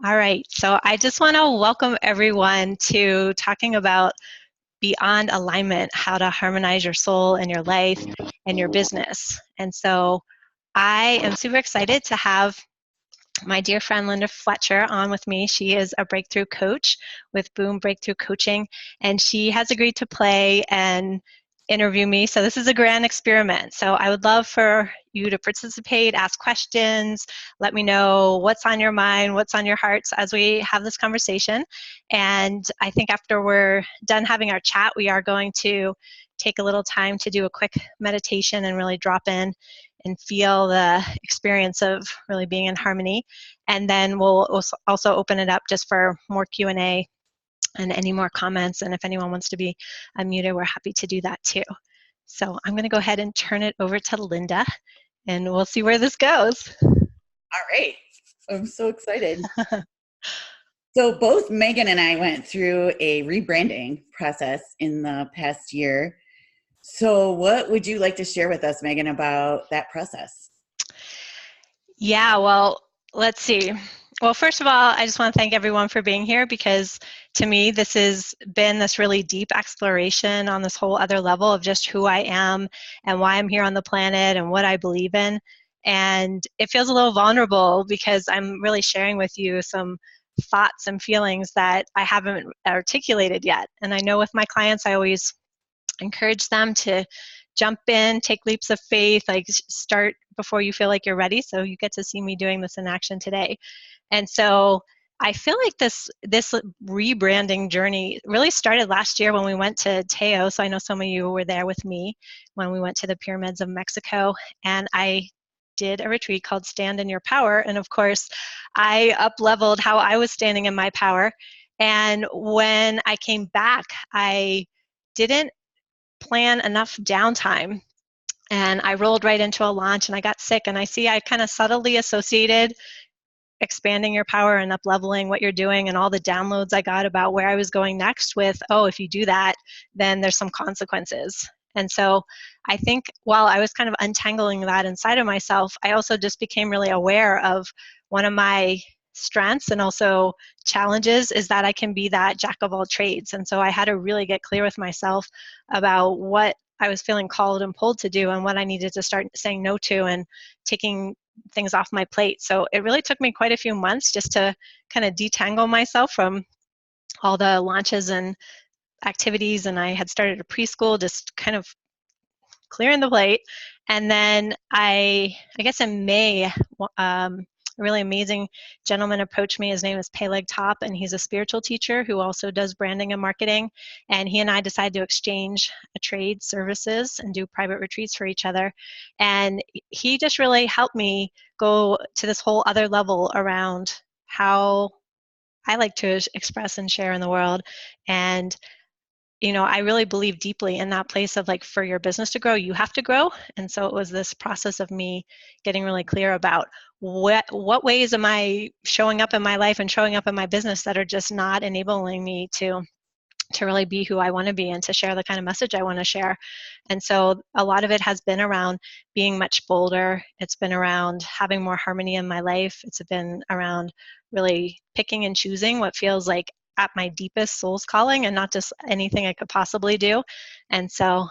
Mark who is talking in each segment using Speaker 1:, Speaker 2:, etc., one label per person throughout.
Speaker 1: All right, so I just want to welcome everyone to talking about beyond alignment, how to harmonize your soul and your life and your business. And so I am super excited to have my dear friend Lynda Fletcher on with me. She is a breakthrough coach with Boom Breakthrough Coaching, and she has agreed to play and interview me. So this is a grand experiment. So I would love for you to participate, ask questions, let me know what's on your mind, what's on your hearts as we have this conversation. And I think after we're done having our chat, we are going to take a little time to do a quick meditation and really drop in and feel the experience of really being in harmony. And then we'll also open it up just for more Q&A and any more comments. And if anyone wants to be unmuted, we're happy to do that too. So I'm going to go ahead and turn it over to Lynda, and we'll see where this goes.
Speaker 2: All right. I'm so excited. So both Megan and I went through a rebranding process in the past year. So what would you like to share with us, Megan, about that process?
Speaker 1: Yeah, well, let's see. Well, first of all, I just want to thank everyone for being here, because to me, this has been this really deep exploration on this whole other level of just who I am and why I'm here on the planet and what I believe in. And it feels a little vulnerable because I'm really sharing with you some thoughts and feelings that I haven't articulated yet. And I know with my clients, I always encourage them to jump in, take leaps of faith, like start before you feel like you're ready. So you get to see me doing this in action today. And so I feel like this rebranding journey really started last year when we went to Teo. So I know some of you were there with me when we went to the pyramids of Mexico, and I did a retreat called Stand in Your Power. And of course, I up-leveled how I was standing in my power. And when I came back, I didn't plan enough downtime, and I rolled right into a launch and I got sick. And I kind of subtly associated expanding your power and up leveling what you're doing and all the downloads I got about where I was going next with, oh, if you do that, then there's some consequences. And so I think while I was kind of untangling that inside of myself, I also just became really aware of one of my strengths and also challenges is that I can be that jack of all trades. And so I had to really get clear with myself about what I was feeling called and pulled to do and what I needed to start saying no to and taking things off my plate. So it really took me quite a few months just to kind of detangle myself from all the launches and activities. And I had started a preschool, just kind of clearing the plate. And then I guess in May, a really amazing gentleman approached me. His name is Peleg Top, and he's a spiritual teacher who also does branding and marketing. And he and I decided to exchange a trade services and do private retreats for each other. And he just really helped me go to this whole other level around how I like to express and share in the world. And I really believe deeply in that place of like, for your business to grow, you have to grow. And so it was this process of me getting really clear about what ways am I showing up in my life and showing up in my business that are just not enabling me to really be who I want to be and to share the kind of message I want to share. And so a lot of it has been around being much bolder. It's been around having more harmony in my life. It's been around really picking and choosing what feels like at my deepest soul's calling and not just anything I could possibly do. And so,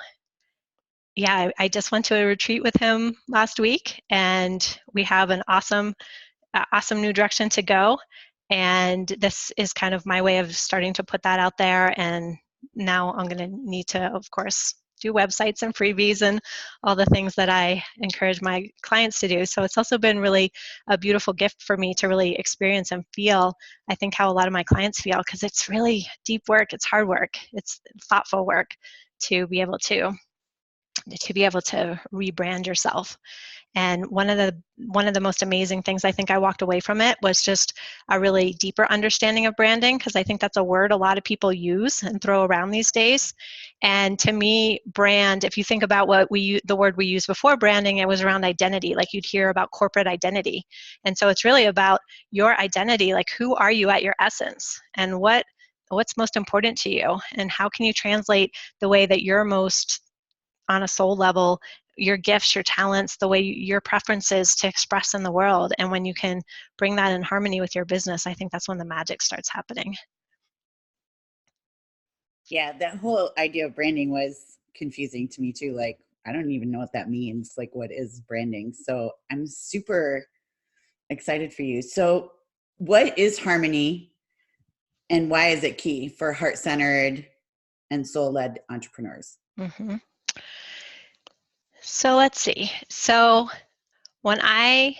Speaker 1: yeah, I just went to a retreat with him last week, and we have an awesome new direction to go. And this is kind of my way of starting to put that out there. And now I'm going to need to, of course, do websites and freebies and all the things that I encourage my clients to do. So it's also been really a beautiful gift for me to really experience and feel, I think, how a lot of my clients feel, because it's really deep work. It's hard work. It's thoughtful work to be able to rebrand yourself. And one of the most amazing things I think I walked away from it was just a really deeper understanding of branding, because I think that's a word a lot of people use and throw around these days. And to me, brand, if you think about the word we used before branding, it was around identity. Like you'd hear about corporate identity. And so it's really about your identity, like who are you at your essence, and what's most important to you, and how can you translate the way that you're most on a soul level your gifts, your talents, the way your preferences to express in the world. And when you can bring that in harmony with your business, I think that's when the magic starts happening.
Speaker 2: Yeah, that whole idea of branding was confusing to me too. Like, I don't even know what that means. Like, what is branding? So I'm super excited for you. So, what is harmony and why is it key for heart centered and soul led entrepreneurs?
Speaker 1: Mm-hmm. So let's see. So when I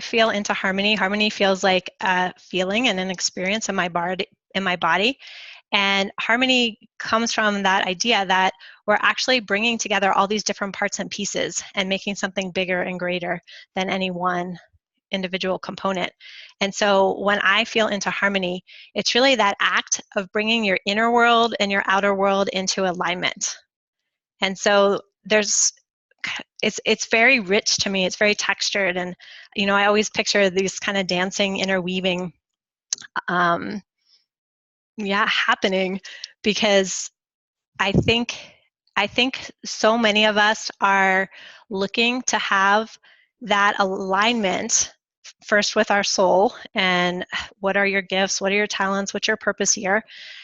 Speaker 1: feel into harmony, harmony feels like a feeling and an experience in my body. And harmony comes from that idea that we're actually bringing together all these different parts and pieces and making something bigger and greater than any one individual component. And so when I feel into harmony, it's really that act of bringing your inner world and your outer world into alignment. And so it's very rich to me. It's very textured, and I always picture these kind of dancing, interweaving, happening, because I think so many of us are looking to have that alignment first with our soul, and what are your gifts, what are your talents, what's your purpose here,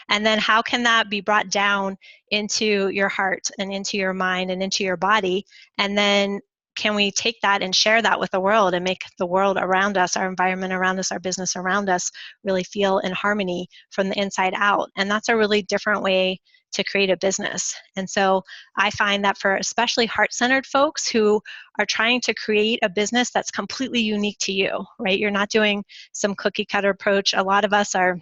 Speaker 1: and then how can that be brought down into your heart and into your mind and into your body, and then can we take that and share that with the world and make the world around us, our environment around us, our business around us, really feel in harmony from the inside out. And that's a really different way to create a business. And so I find that for especially heart-centered folks who are trying to create a business that's completely unique to you, right? You're not doing some cookie cutter approach. A lot of us are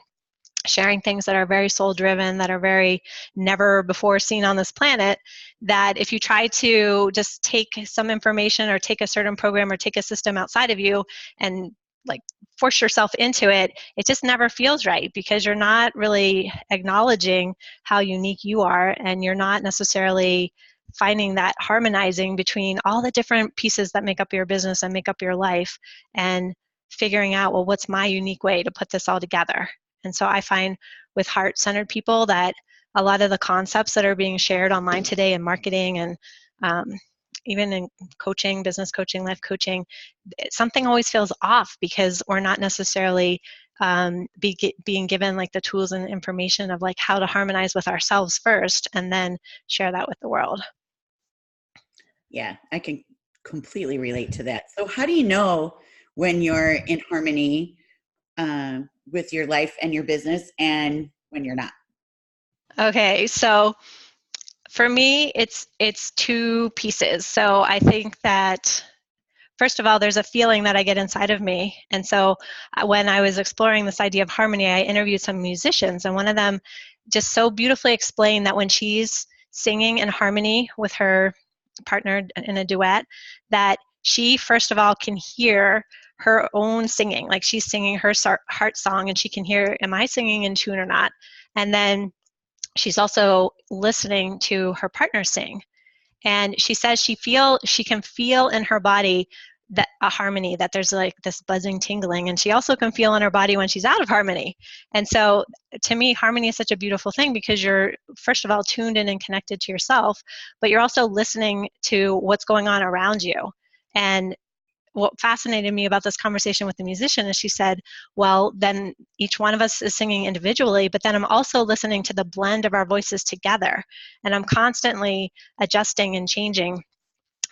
Speaker 1: sharing things that are very soul driven, that are very never before seen on this planet, that if you try to just take some information or take a certain program or take a system outside of you and like force yourself into it, it just never feels right, because you're not really acknowledging how unique you are, and you're not necessarily finding that harmonizing between all the different pieces that make up your business and make up your life, and figuring out, well, what's my unique way to put this all together. And so I find with heart-centered people that a lot of the concepts that are being shared online today in marketing and even in coaching, business coaching, life coaching, something always feels off, because we're not necessarily being given like the tools and information of like how to harmonize with ourselves first and then share that with the world.
Speaker 2: Yeah, I can completely relate to that. So how do you know when you're in harmony with your life and your business and when you're not?
Speaker 1: Okay, so for me, it's two pieces. So I think that first of all, there's a feeling that I get inside of me. And so when I was exploring this idea of harmony, I interviewed some musicians, and one of them just so beautifully explained that when she's singing in harmony with her partner in a duet, that she, first of all, can hear her own singing. Like she's singing her heart song, and she can hear, am I singing in tune or not? And then she's also listening to her partner sing. And she says she can feel in her body that a harmony, that there's like this buzzing tingling, and she also can feel in her body when she's out of harmony. And so to me, harmony is such a beautiful thing, because you're first of all tuned in and connected to yourself, but you're also listening to what's going on around you. And what fascinated me about this conversation with the musician is she said, well, then each one of us is singing individually, but then I'm also listening to the blend of our voices together. And I'm constantly adjusting and changing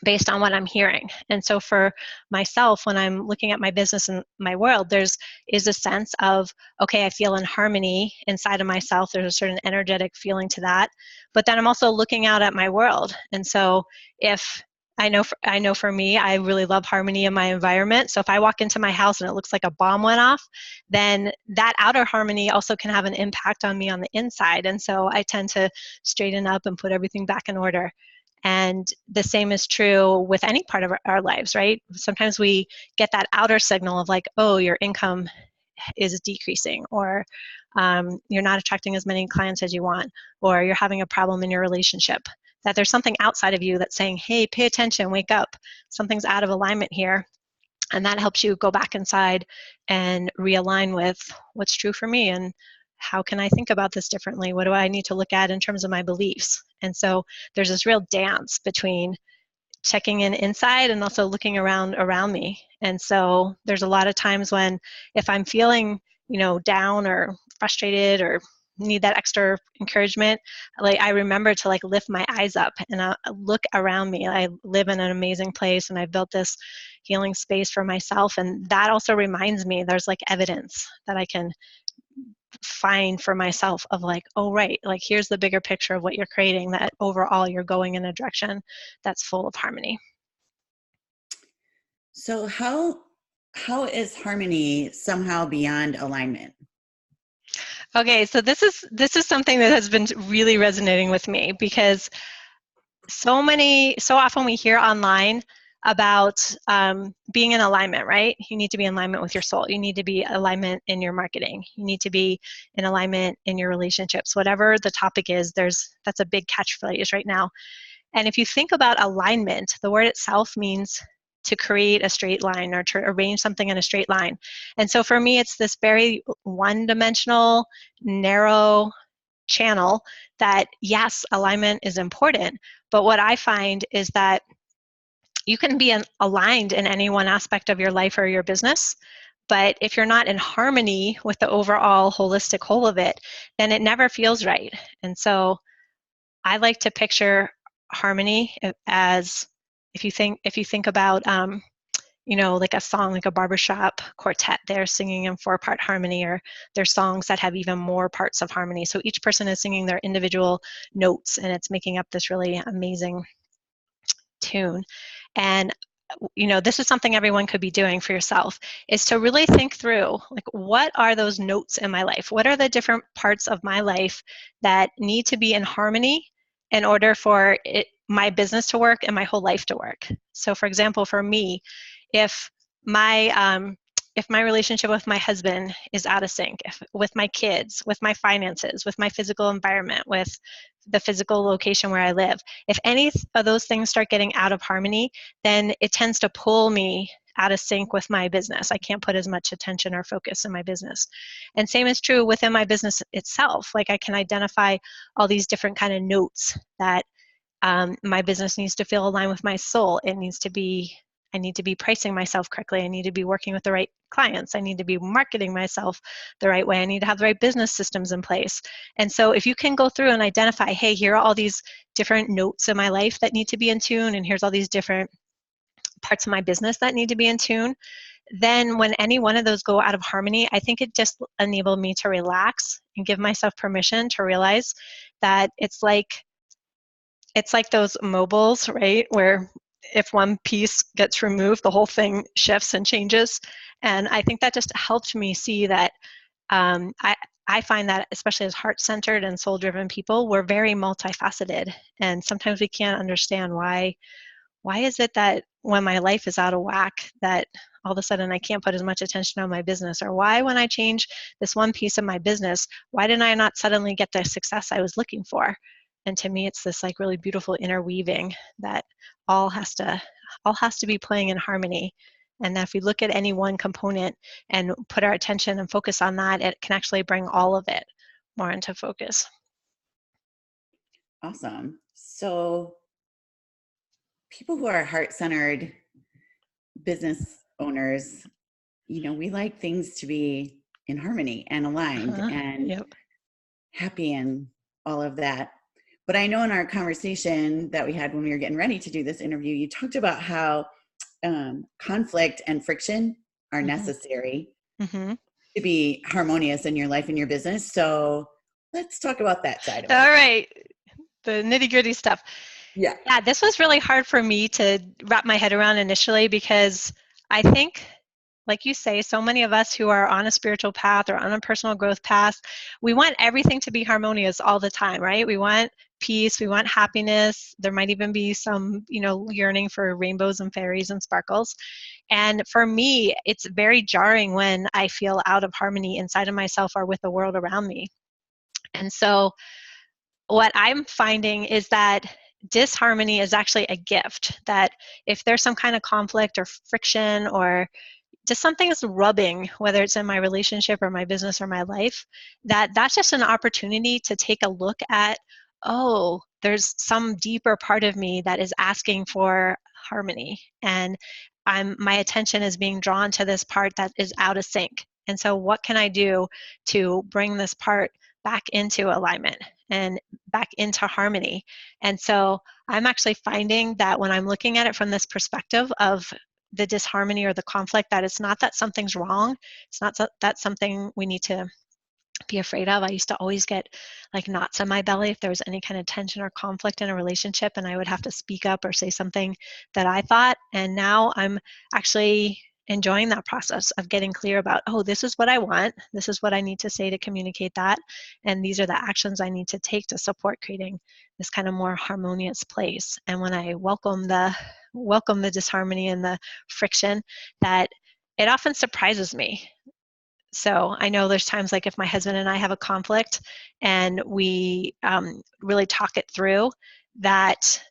Speaker 1: based on what I'm hearing. And so for myself, when I'm looking at my business and my world, is a sense of, okay, I feel in harmony inside of myself. There's a certain energetic feeling to that. But then I'm also looking out at my world. And so if I know for me, I really love harmony in my environment. So if I walk into my house and it looks like a bomb went off, then that outer harmony also can have an impact on me on the inside. And so I tend to straighten up and put everything back in order. And the same is true with any part of our lives, right? Sometimes we get that outer signal of like, oh, your income is decreasing, or you're not attracting as many clients as you want, or you're having a problem in your relationship. That there's something outside of you that's saying, hey, pay attention, wake up. Something's out of alignment here. And that helps you go back inside and realign with what's true for me, and how can I think about this differently? What do I need to look at in terms of my beliefs? And so there's this real dance between checking in inside and also looking around me. And so there's a lot of times when if I'm feeling, down or frustrated or need that extra encouragement, like I remember to like lift my eyes up and look around me. I live in an amazing place and I've built this healing space for myself, and that also reminds me there's like evidence that I can find for myself of like, oh right, like here's the bigger picture of what you're creating, that overall you're going in a direction that's full of harmony.
Speaker 2: So how is harmony somehow beyond alignment?
Speaker 1: Okay, so this is something that has been really resonating with me, because so often we hear online about being in alignment, right? You need to be in alignment with your soul. You need to be in alignment in your marketing. You need to be in alignment in your relationships. Whatever the topic is, that's a big catchphrase right now. And if you think about alignment, the word itself means to create a straight line or to arrange something in a straight line. And so for me, it's this very one-dimensional, narrow channel that, yes, alignment is important, but what I find is that you can be aligned in any one aspect of your life or your business, but if you're not in harmony with the overall holistic whole of it, then it never feels right. And so I like to picture harmony as, if you think about like a song, like a barbershop quartet, they're singing in 4-part harmony, or there's songs that have even more parts of harmony. So each person is singing their individual notes and it's making up this really amazing tune. And this is something everyone could be doing for yourself, is to really think through, like, what are those notes in my life? What are the different parts of my life that need to be in harmony in order for my business to work and my whole life to work? So for example, for me, if my relationship with my husband is out of sync, with my kids, with my finances, with my physical environment, with the physical location where I live, if any of those things start getting out of harmony, then it tends to pull me out of sync with my business. I can't put as much attention or focus in my business. And same is true within my business itself. Like I can identify all these different kind of notes that my business needs to feel aligned with my soul. I need to be pricing myself correctly. I need to be working with the right clients. I need to be marketing myself the right way. I need to have the right business systems in place. And so if you can go through and identify, hey, here are all these different notes in my life that need to be in tune, and here's all these different parts of my business that need to be in tune, then when any one of those go out of harmony, I think it just enabled me to relax and give myself permission to realize that it's like those mobiles, right? Where if one piece gets removed, the whole thing shifts and changes. And I think that just helped me see that I find that, especially as heart-centered and soul-driven people, we're very multifaceted. And sometimes we can't understand why is it that when my life is out of whack, that all of a sudden I can't put as much attention on my business? Or why, when I change this one piece of my business, why didn't I not suddenly get the success I was looking for? And to me, it's this like really beautiful interweaving that all has to be playing in harmony. And if we look at any one component and put our attention and focus on that, it can actually bring all of it more into focus.
Speaker 2: Awesome. So people who are heart-centered business owners, we like things to be in harmony and aligned and
Speaker 1: Yep.
Speaker 2: happy and all of that. But I know in our conversation that we had when we were getting ready to do this interview, you talked about how conflict and friction are necessary to be harmonious in your life and your business. So let's talk about that side of it.
Speaker 1: All right. The nitty-gritty stuff.
Speaker 2: Yeah.
Speaker 1: Yeah, this was really hard for me to wrap my head around initially, because I think, like you say, so many of us who are on a spiritual path or on a personal growth path, we want everything to be harmonious all the time, right? We want peace, we want happiness. There might even be some, yearning for rainbows and fairies and sparkles. And for me, it's very jarring when I feel out of harmony inside of myself or with the world around me. And so what I'm finding is that disharmony is actually a gift, that if there's some kind of conflict or friction or just something is rubbing, whether it's in my relationship or my business or my life, that's just an opportunity to take a look at, oh, there's some deeper part of me that is asking for harmony. And my attention is being drawn to this part that is out of sync. And so what can I do to bring this part back into alignment and back into harmony? And so I'm actually finding that when I'm looking at it from this perspective of the disharmony or the conflict, that it's not that something's wrong. It's not that something we need to be afraid of. I used to always get like knots in my belly if there was any kind of tension or conflict in a relationship, and I would have to speak up or say something that I thought. And now I'm actually enjoying that process of getting clear about, oh, this is what I want. This is what I need to say to communicate that. And these are the actions I need to take to support creating this kind of more harmonious place. And when I welcome the disharmony and the friction, that it often surprises me. So I know there's times like if my husband and I have a conflict and we really talk it through, that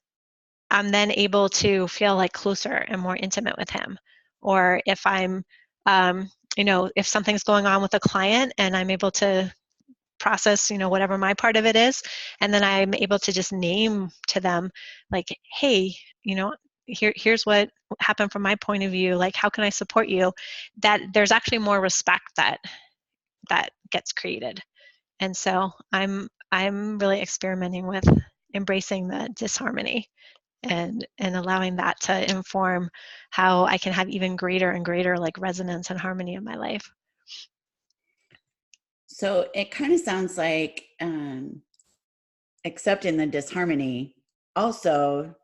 Speaker 1: I'm then able to feel like closer and more intimate with him. Or if I'm, if something's going on with a client and I'm able to process, whatever my part of it is, and then I'm able to just name to them like, hey, here's what happened from my point of view, like how can I support you, that there's actually more respect that gets created. And so I'm really experimenting with embracing the disharmony and allowing that to inform how I can have even greater and greater like resonance and harmony in my life.
Speaker 2: So it kind of sounds like accepting the disharmony also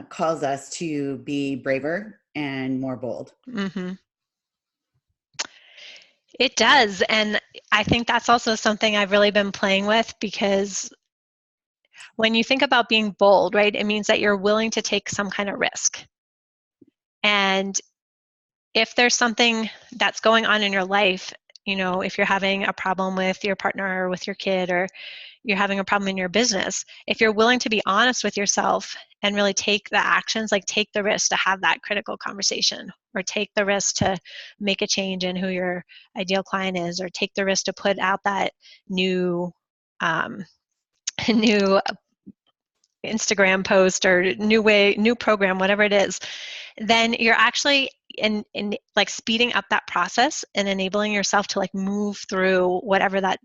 Speaker 2: calls us to be braver and more bold.
Speaker 1: Mm-hmm. It does. And I think that's also something I've really been playing with, because when you think about being bold, right, it means that you're willing to take some kind of risk. And if there's something that's going on in your life, if you're having a problem with your partner or with your kid, or you're having a problem in your business, if you're willing to be honest with yourself and really take the actions, like take the risk to have that critical conversation, or take the risk to make a change in who your ideal client is, or take the risk to put out that new new Instagram post or new program, whatever it is, then you're actually in like speeding up that process and enabling yourself to like move through whatever that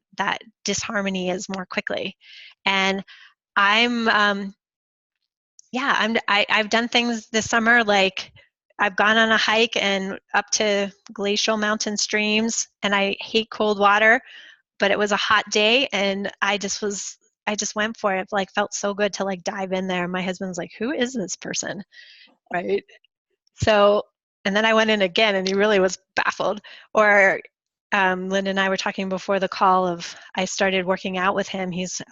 Speaker 1: disharmony is more quickly. And I've done things this summer, like I've gone on a hike and up to glacial mountain streams, and I hate cold water, but it was a hot day and I just went for it. Like felt so good to like dive in there. My husband's like, who is this person? Right. So, and then I went in again and he really was baffled. Or Lynda and I were talking before the call of, I started working out with him. He's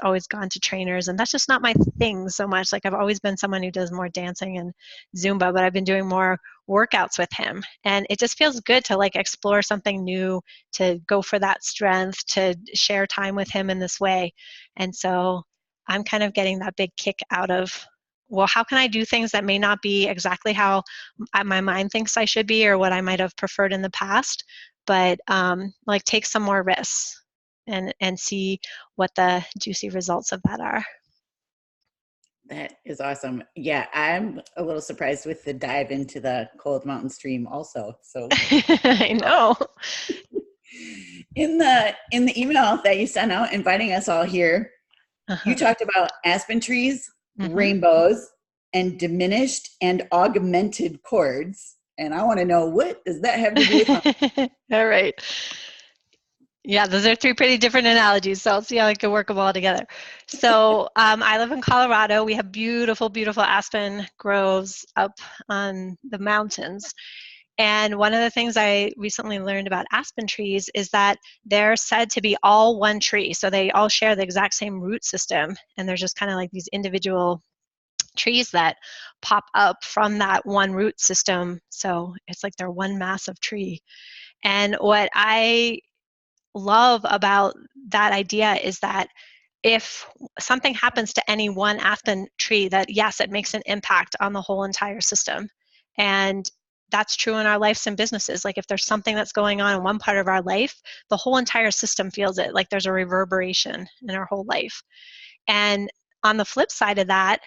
Speaker 1: always gone to trainers, and that's just not my thing so much. Like I've always been someone who does more dancing and Zumba, but I've been doing more workouts with him. And it just feels good to like explore something new, to go for that strength, to share time with him in this way. And so I'm kind of getting that big kick out of, well, how can I do things that may not be exactly how my mind thinks I should be or what I might have preferred in the past, but like take some more risks and see what the juicy results of that are.
Speaker 2: That is awesome. Yeah, I'm a little surprised with the dive into the cold mountain stream also. So
Speaker 1: I know.
Speaker 2: In the email that you sent out inviting us all here, you talked about aspen trees, rainbows, and diminished and augmented chords. And I want to know, what does that have to do with
Speaker 1: All right. Yeah, those are three pretty different analogies, so I'll see how I can work them all together. So I live in Colorado. We have beautiful, beautiful aspen groves up on the mountains. And one of the things I recently learned about aspen trees is that they're said to be all one tree. So they all share the exact same root system. And there's just kind of like these individual trees that pop up from that one root system. So it's like they're one massive tree. And what I love about that idea is that if something happens to any one aspen tree, that yes, it makes an impact on the whole entire system. And that's true in our lives and businesses. Like if there's something that's going on in one part of our life, the whole entire system feels it. Like there's a reverberation in our whole life. And on the flip side of that,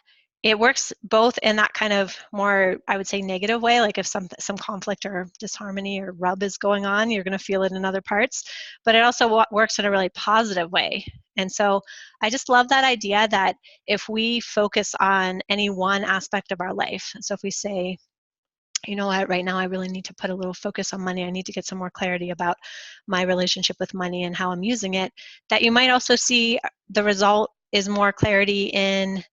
Speaker 1: it works both in that kind of more, I would say, negative way, like if some conflict or disharmony or rub is going on, you're going to feel it in other parts, but it also works in a really positive way. And so I just love that idea that if we focus on any one aspect of our life, so if we say, you know what, right now I really need to put a little focus on money, I need to get some more clarity about my relationship with money and how I'm using it, that you might also see the result is more clarity in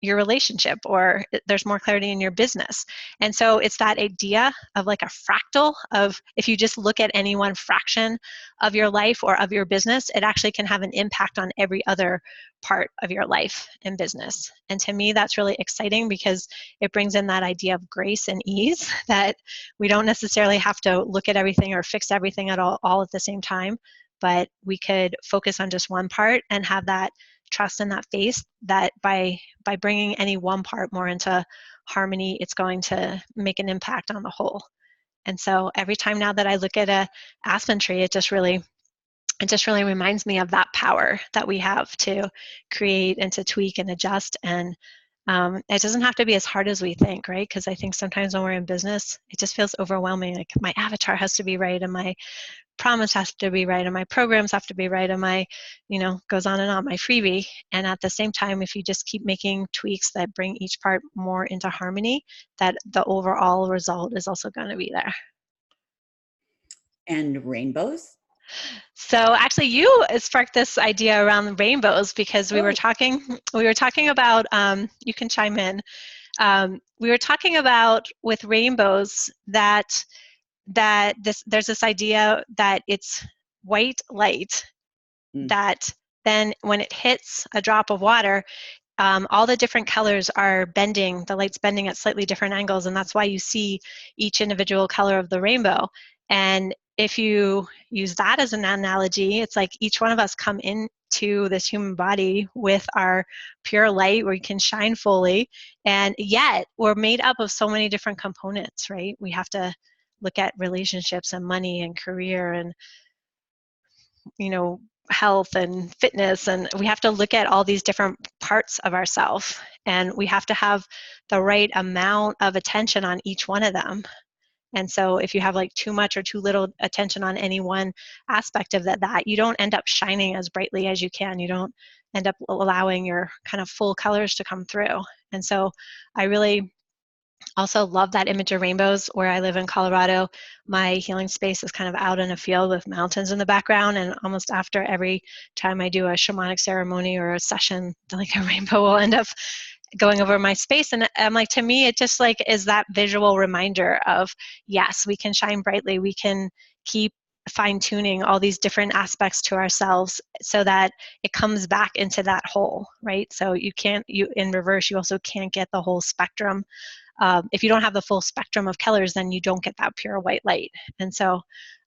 Speaker 1: your relationship, or there's more clarity in your business. And so it's that idea of like a fractal of, if you just look at any one fraction of your life or of your business, it actually can have an impact on every other part of your life and business. And to me, that's really exciting because it brings in that idea of grace and ease, that we don't necessarily have to look at everything or fix everything at all at the same time, but we could focus on just one part and have that trust and that faith that by bringing any one part more into harmony, it's going to make an impact on the whole. And so every time now that I look at a aspen tree, it just really reminds me of that power that we have to create and to tweak and adjust. And it doesn't have to be as hard as we think, right? Because I think sometimes when we're in business, it just feels overwhelming. Like my avatar has to be right, and my promise has to be right, and my programs have to be right, and my, goes on and on, my freebie. And at the same time, if you just keep making tweaks that bring each part more into harmony, that the overall result is also going to be there.
Speaker 2: And rainbows?
Speaker 1: So actually, you sparked this idea around the rainbows, because we were talking about, you can chime in. We were talking about with rainbows that there's this idea that it's white light that then when it hits a drop of water, all the different colors are bending, the light's bending at slightly different angles, and that's why you see each individual color of the rainbow. And if you use that as an analogy, it's like each one of us come into this human body with our pure light where we can shine fully, and yet we're made up of so many different components, right? We have to look at relationships and money and career and health and fitness, and we have to look at all these different parts of ourselves, and we have to have the right amount of attention on each one of them. And so if you have like too much or too little attention on any one aspect of that, you don't end up shining as brightly as you can. You don't end up allowing your kind of full colors to come through. And so I really also love that image of rainbows. Where I live in Colorado, my healing space is kind of out in a field with mountains in the background, and almost after every time I do a shamanic ceremony or a session, like a rainbow will end up going over my space. And I'm like, to me, it just like is that visual reminder of, yes, we can shine brightly, we can keep fine-tuning all these different aspects to ourselves so that it comes back into that whole, right? So you in reverse, you also can't get the whole spectrum. If you don't have the full spectrum of colors, then you don't get that pure white light. And so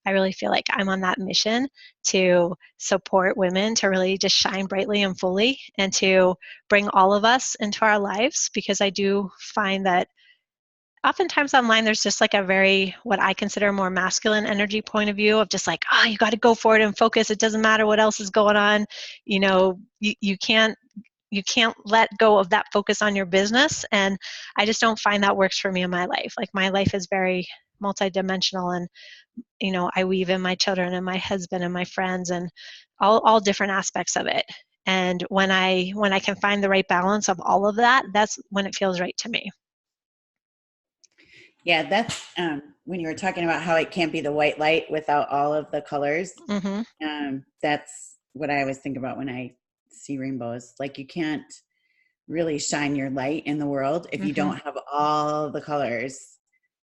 Speaker 1: I really feel like I'm on that mission to support women to really just shine brightly and fully, and to bring all of us into our lives, because I do find that oftentimes online there's just like a very, what I consider, more masculine energy point of view of just like, you got to go for it and focus. It doesn't matter what else is going on. You can't let go of that focus on your business. And I just don't find that works for me in my life. Like my life is very multidimensional, and I weave in my children and my husband and my friends and all different aspects of it. And when I can find the right balance of all of that, that's when it feels right to me.
Speaker 2: Yeah, that's when you were talking about how it can't be the white light without all of the colors.
Speaker 1: Mm-hmm.
Speaker 2: That's what I always think about when I see rainbows. Like you can't really shine your light in the world if you don't have all the colors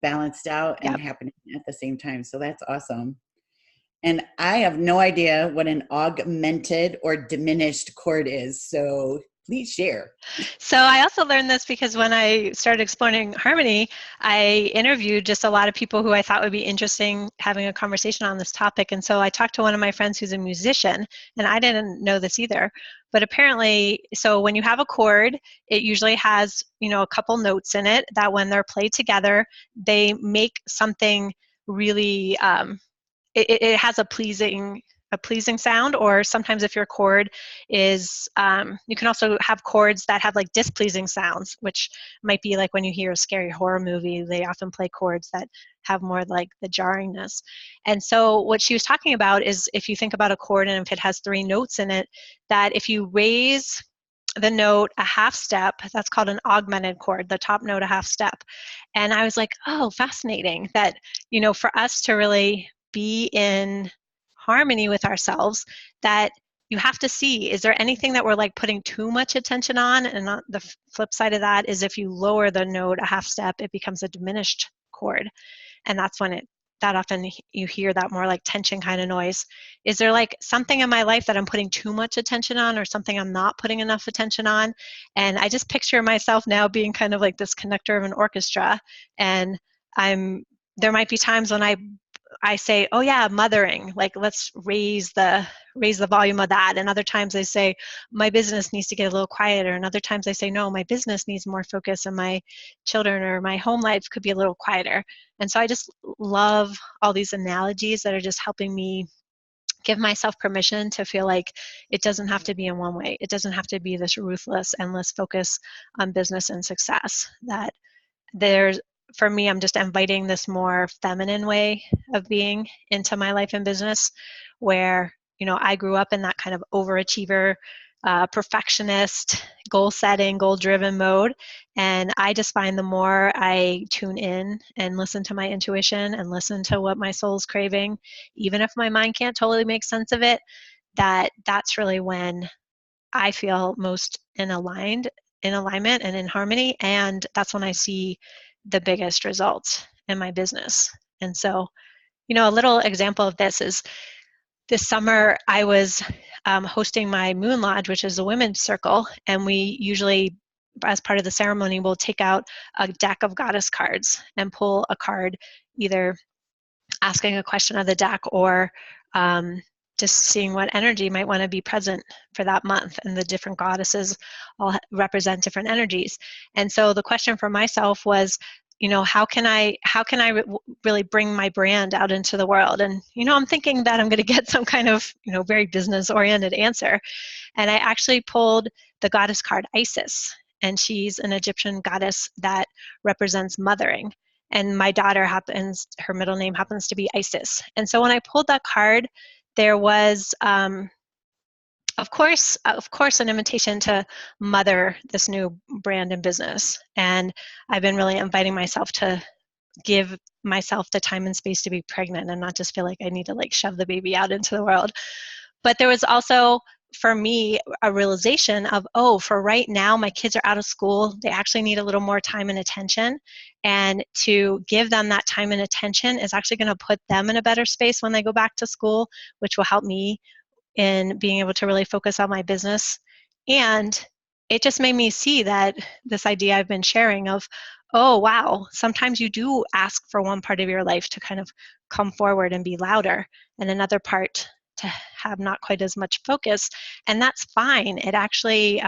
Speaker 2: balanced out and happening at the same time. So that's awesome. And I have no idea what an augmented or diminished chord is. So please share.
Speaker 1: So I also learned this because when I started exploring harmony, I interviewed just a lot of people who I thought would be interesting having a conversation on this topic. And so I talked to one of my friends who's a musician, and I didn't know this either. But apparently, so when you have a chord, it usually has, a couple notes in it that when they're played together, they make something really, it has a pleasing a pleasing sound, or sometimes if your chord is, you can also have chords that have like displeasing sounds, which might be like when you hear a scary horror movie, they often play chords that have more like the jarringness. And so what she was talking about is, if you think about a chord and if it has 3 notes in it, that if you raise the note a half step, that's called an augmented chord, the top note a half step. And I was like, oh, fascinating that, for us to really be in harmony with ourselves, that you have to see, is there anything that we're like putting too much attention on? And the flip side of that is, if you lower the note a half step, it becomes a diminished chord. And that's when that often you hear that more like tension kind of noise. Is there like something in my life that I'm putting too much attention on, or something I'm not putting enough attention on? And I just picture myself now being kind of like this conductor of an orchestra, and there might be times when I say, oh yeah, mothering, like let's raise the volume of that. And other times I say, my business needs to get a little quieter. And other times I say, no, my business needs more focus, and my children or my home life could be a little quieter. And so I just love all these analogies that are just helping me give myself permission to feel like it doesn't have to be in one way. It doesn't have to be this ruthless, endless focus on business and success. That for me, I'm just inviting this more feminine way of being into my life and business, where, I grew up in that kind of overachiever, perfectionist, goal setting, goal driven mode. And I just find the more I tune in and listen to my intuition and listen to what my soul's craving, even if my mind can't totally make sense of it, that's really when I feel most in alignment and in harmony. And that's when I see the biggest results in my business. And so, a little example of this is, this summer I was hosting my Moon Lodge, which is a women's circle. And we usually, as part of the ceremony, will take out a deck of goddess cards and pull a card, either asking a question of the deck, or just seeing what energy might want to be present for that month. And the different goddesses all represent different energies. And so the question for myself was, how can I really bring my brand out into the world? And I'm thinking that I'm going to get some kind of very business oriented answer. And I actually pulled the goddess card Isis, and she's an Egyptian goddess that represents mothering. And my daughter her middle name happens to be Isis. And so when I pulled that card, there was, of course, an invitation to mother this new brand and business. And I've been really inviting myself to give myself the time and space to be pregnant and not just feel like I need to like shove the baby out into the world. But there was also, for me, a realization of, for right now, my kids are out of school. They actually need a little more time and attention. And to give them that time and attention is actually going to put them in a better space when they go back to school, which will help me in being able to really focus on my business. And it just made me see that this idea I've been sharing of, oh, wow, sometimes you do ask for one part of your life to kind of come forward and be louder, and another part to have not quite as much focus. And that's fine. It actually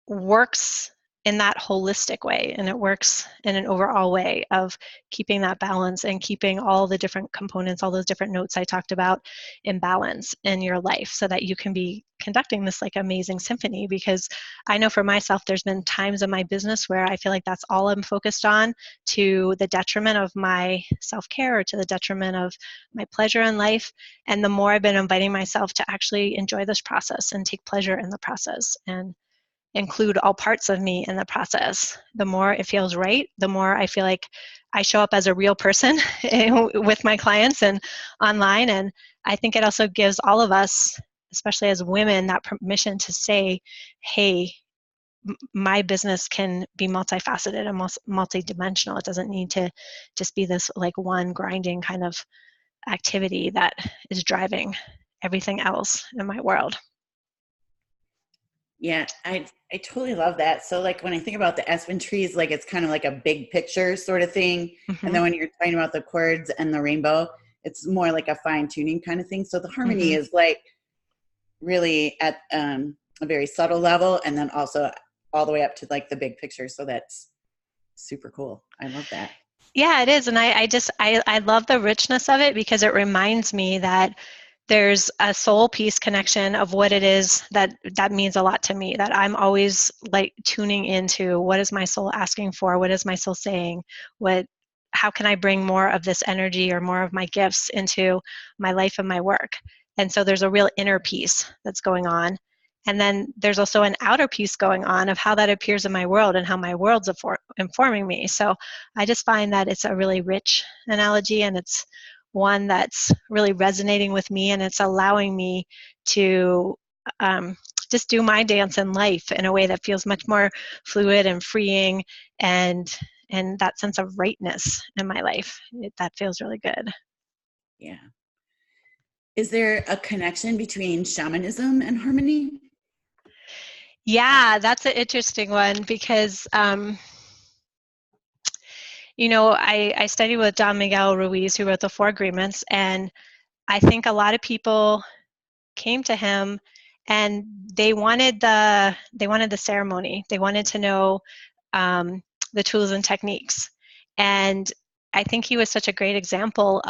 Speaker 1: works in that holistic way, and it works in an overall way of keeping that balance and keeping all the different components, all those different notes I talked about, in balance in your life, so that you can be conducting this like amazing symphony. Because I know for myself, there's been times in my business where I feel like that's all I'm focused on, to the detriment of my self-care, or to the detriment of my pleasure in life. And the more I've been inviting myself to actually enjoy this process and take pleasure in the process and include all parts of me in the process, the more it feels right, the more I feel like I show up as a real person with my clients and online. And I think it also gives all of us, especially as women, that permission to say, hey, my business can be multifaceted and multidimensional. It doesn't need to just be this like one grinding kind of activity that is driving everything else in my world.
Speaker 2: Yeah, I totally love that. So like when I think about the aspen trees, like it's kind of like a big picture sort of thing. And
Speaker 1: Mm-hmm.
Speaker 2: then when you're talking about the chords and the rainbow, it's more like a fine tuning kind of thing. So the harmony
Speaker 1: Mm-hmm.
Speaker 2: is like really at a very subtle level, and then also all the way up to like the big picture. So that's super cool. I love that.
Speaker 1: Yeah, it is. And I love the richness of it because it reminds me that there's a soul peace connection of what it is that means a lot to me, that I'm always like tuning into what is my soul asking for, what is my soul saying, what how can I bring more of this energy or more of my gifts into my life and my work. And so there's a real inner peace that's going on. And then there's also an outer piece going on of how that appears in my world and how my world's informing me. So I just find that it's a really rich analogy, and it's one that's really resonating with me, and it's allowing me to um, just do my dance in life in a way that feels much more fluid and freeing, and that sense of rightness in my life. That feels really good.
Speaker 2: Yeah. Is there a connection between shamanism and harmony?
Speaker 1: Yeah, that's an interesting one because I studied with Don Miguel Ruiz, who wrote the Four Agreements, and I think a lot of people came to him and they wanted the ceremony. They wanted to know um, the tools and techniques. And I think he was such a great example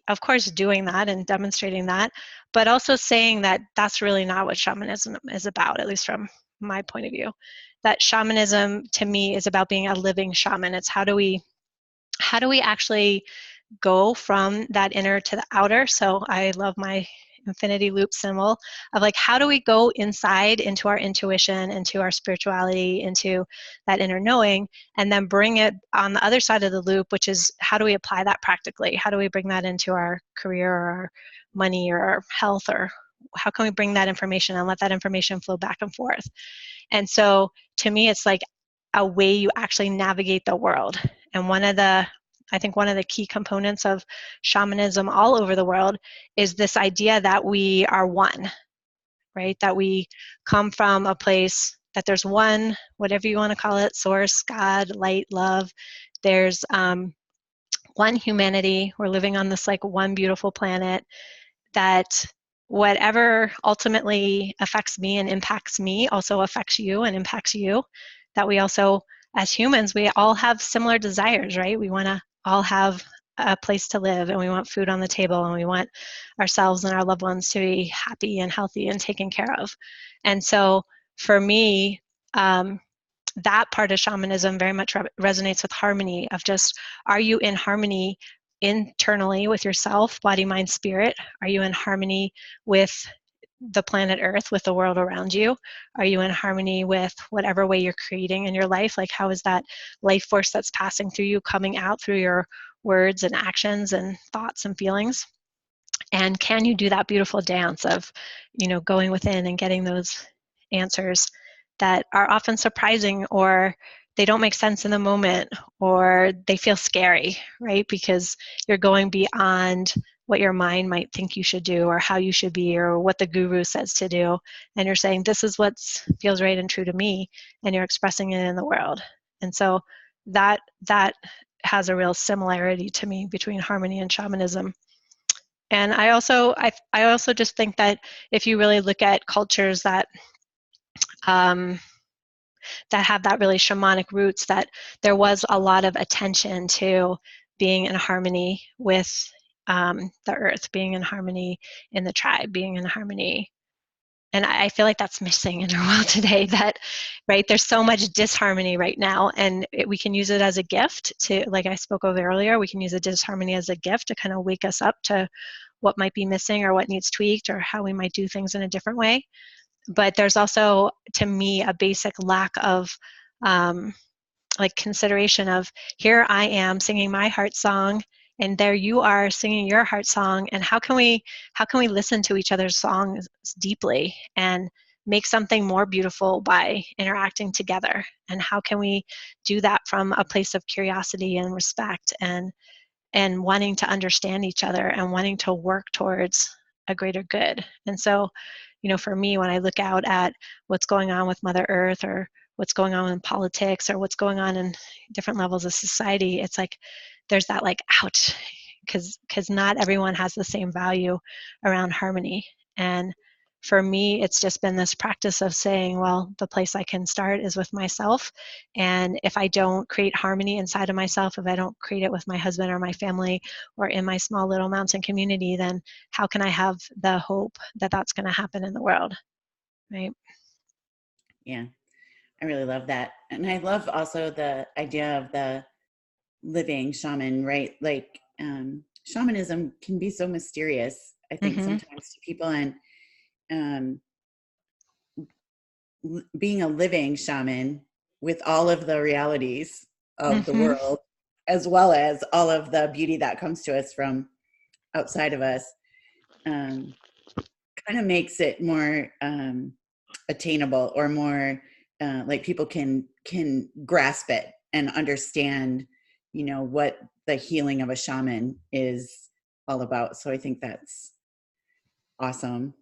Speaker 1: of course, doing that and demonstrating that, but also saying that that's really not what shamanism is about, at least from my point of view. That shamanism to me is about being a living shaman. It's how do we actually go from that inner to the outer. So I love my infinity loop symbol of like, how do we go inside into our intuition, into our spirituality, into that inner knowing, and then bring it on the other side of the loop, which is how do we apply that practically? How do we bring that into our career or our money or our health, or how can we bring that information and let that information flow back and forth? And so to me, it's like a way you actually navigate the world. And I think one of the key components of shamanism all over the world is this idea that we are one, right? That we come from a place that there's one, whatever you want to call it, source, God, light, love. There's one humanity. We're living on this like one beautiful planet, that whatever ultimately affects me and impacts me also affects you and impacts you. That we also, as humans, we all have similar desires, right? We want to all have a place to live, and we want food on the table, and we want ourselves and our loved ones to be happy and healthy and taken care of. And so for me, that part of shamanism very much resonates with harmony, of just, are you in harmony internally with yourself, body, mind, spirit? Are you in harmony with the planet Earth, with the world around you? Are you in harmony with whatever way you're creating in your life? Like, how is that life force that's passing through you coming out through your words and actions and thoughts and feelings? And can you do that beautiful dance of, going within and getting those answers that are often surprising, or they don't make sense in the moment, or they feel scary, right? Because you're going beyond what your mind might think you should do, or how you should be, or what the guru says to do. And you're saying, this is what feels right and true to me, and you're expressing it in the world. And so that has a real similarity to me between harmony and shamanism. And I also just think that if you really look at cultures um, that have that really shamanic roots, that there was a lot of attention to being in harmony with the earth, being in harmony in the tribe, being in harmony. And I feel like that's missing in our world today. That, right, there's so much disharmony right now, and we can use it as a gift to, like I spoke of earlier, we can use a disharmony as a gift to kind of wake us up to what might be missing or what needs tweaked or how we might do things in a different way. But there's also, to me, a basic lack of um, like consideration of, here I am singing my heart song, and there you are singing your heart song, and how can we listen to each other's songs deeply and make something more beautiful by interacting together? And how can we do that from a place of curiosity and respect, and wanting to understand each other and wanting to work towards a greater good? And so, for me, when I look out at what's going on with Mother Earth, or what's going on in politics, or what's going on in different levels of society, it's like there's that like, ouch, because not everyone has the same value around harmony. And for me, it's just been this practice of saying, well, the place I can start is with myself. And if I don't create harmony inside of myself, if I don't create it with my husband or my family or in my small little mountain community, then how can I have the hope that that's going to happen in the world? Right.
Speaker 2: Yeah, I really love that. And I love also the idea of the living shaman, right? Like shamanism can be so mysterious, I think,
Speaker 1: Mm-hmm.
Speaker 2: sometimes to people. And um, being a living shaman with all of the realities of the
Speaker 1: Mm-hmm.
Speaker 2: world, as well as all of the beauty that comes to us from outside of us, um, kind of makes it more attainable, or more like people can grasp it and understand, what the healing of a shaman is all about. So I think that's awesome.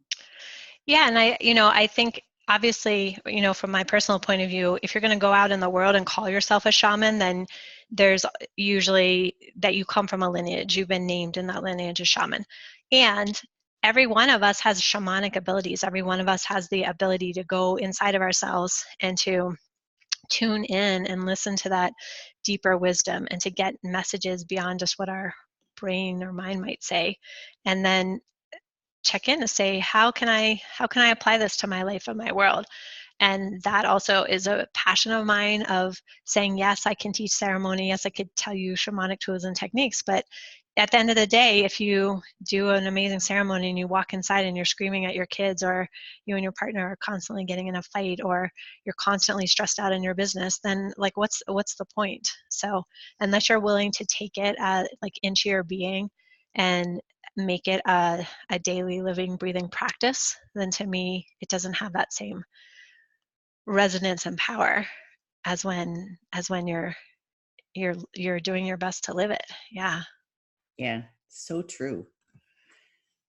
Speaker 1: Yeah, and I think obviously, from my personal point of view, if you're going to go out in the world and call yourself a shaman, then there's usually that you come from a lineage. You've been named in that lineage as shaman. And every one of us has shamanic abilities. Every one of us has the ability to go inside of ourselves and to tune in and listen to that deeper wisdom and to get messages beyond just what our brain or mind might say. And then check in to say, how can I apply this to my life and my world? And that also is a passion of mine, of saying, yes, I can teach ceremony, yes, I could tell you shamanic tools and techniques, but at the end of the day, if you do an amazing ceremony and you walk inside and you're screaming at your kids, or you and your partner are constantly getting in a fight, or you're constantly stressed out in your business, then like what's the point? So unless you're willing to take it like into your being and make it a daily living, breathing practice, then to me it doesn't have that same resonance and power as when you're doing your best to live it. Yeah.
Speaker 2: Yeah, so true.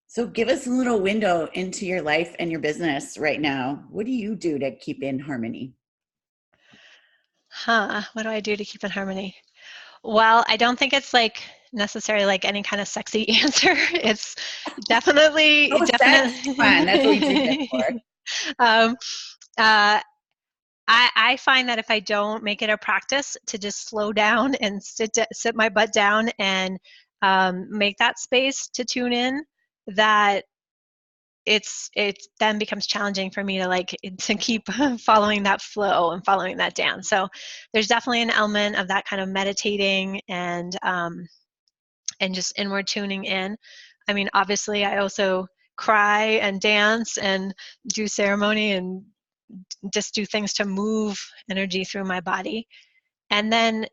Speaker 2: So give us a little window into your life and your business right now. What do you do to keep in harmony?
Speaker 1: What do I do to keep in harmony? Well, I don't think it's like necessarily like any kind of sexy answer. It's
Speaker 2: Oh,
Speaker 1: definitely
Speaker 2: sex? Come on, that's what we drink it for.
Speaker 1: um, uh, I find that if I don't make it a practice to just slow down and sit my butt down and make that space to tune in, that it then becomes challenging for me to to keep following that flow and following that dance. So there's definitely an element of that kind of meditating and just inward tuning in. I mean, obviously, I also cry and dance and do ceremony and just do things to move energy through my body. And then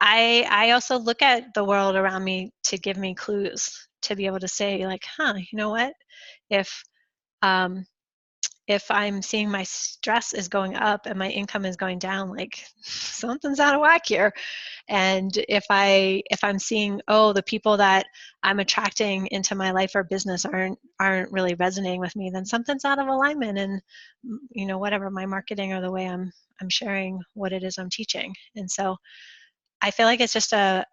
Speaker 1: I also look at the world around me to give me clues, to be able to say like, you know what? If um, if I'm seeing my stress is going up and my income is going down, like something's out of whack here. And if I'm seeing, oh, the people that I'm attracting into my life or business aren't really resonating with me, then something's out of alignment. And whatever my marketing or the way I'm sharing what it is I'm teaching. And so I feel like it's just a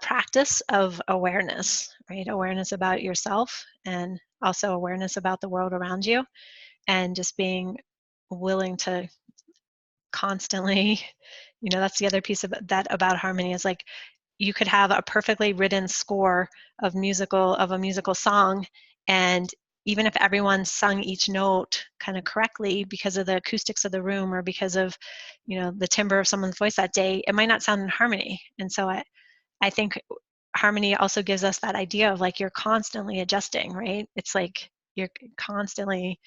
Speaker 1: practice of awareness, right? Awareness about yourself and also awareness about the world around you, and just being willing to constantly, that's the other piece of that about harmony, is like you could have a perfectly written score of a musical song, and even if everyone sung each note kind of correctly because of the acoustics of the room or because of the timbre of someone's voice that day, it might not sound in harmony. And so I think harmony also gives us that idea of like you're constantly adjusting, right? It's like you're constantly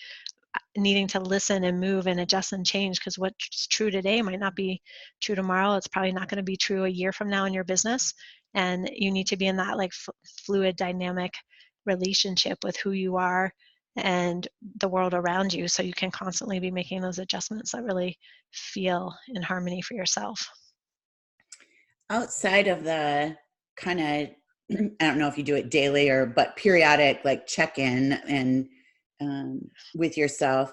Speaker 1: needing to listen and move and adjust and change, because what's true today might not be true tomorrow. It's probably not going to be true a year from now in your business. And you need to be in that like fluid, dynamic relationship with who you are and the world around you, so you can constantly be making those adjustments that really feel in harmony for yourself.
Speaker 2: Outside of the kind of, I don't know if you do it daily but periodic, like check in and with yourself,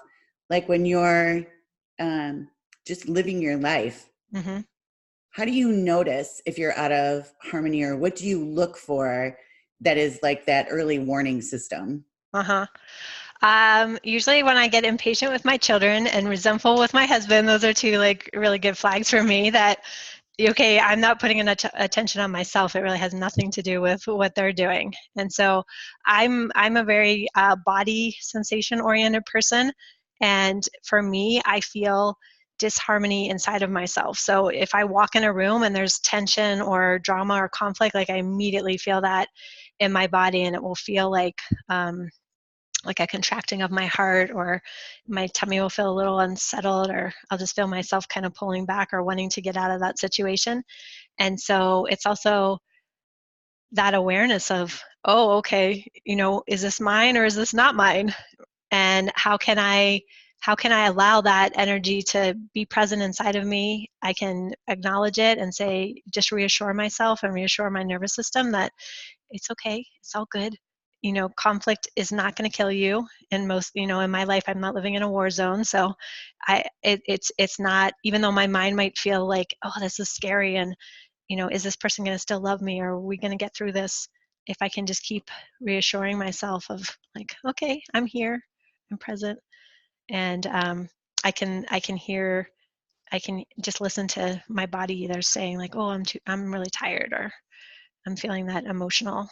Speaker 2: like when you're just living your life,
Speaker 1: Mm-hmm.
Speaker 2: how do you notice if you're out of harmony, or what do you look for that is like that early warning system?
Speaker 1: Uh-huh. Usually when I get impatient with my children and resentful with my husband, those are two like really good flags for me that, okay, I'm not putting enough attention on myself. It really has nothing to do with what they're doing. And so I'm a very body sensation oriented person. And for me, I feel disharmony inside of myself. So if I walk in a room and there's tension or drama or conflict, like I immediately feel that in my body, and it will feel like a contracting of my heart, or my tummy will feel a little unsettled, or I'll just feel myself kind of pulling back or wanting to get out of that situation. And so it's also that awareness of, oh, okay, is this mine or is this not mine? And how can I allow that energy to be present inside of me? I can acknowledge it and say, just reassure myself and reassure my nervous system that it's okay, it's all good. Conflict is not going to kill you. And most, in my life, I'm not living in a war zone. So it's not, even though my mind might feel like, oh, this is scary. And, is this person going to still love me? Or are we going to get through this? If I can just keep reassuring myself of like, okay, I'm here, I'm present. And I can hear, I can just listen to my body either saying like, oh, I'm really tired, or I'm feeling that emotional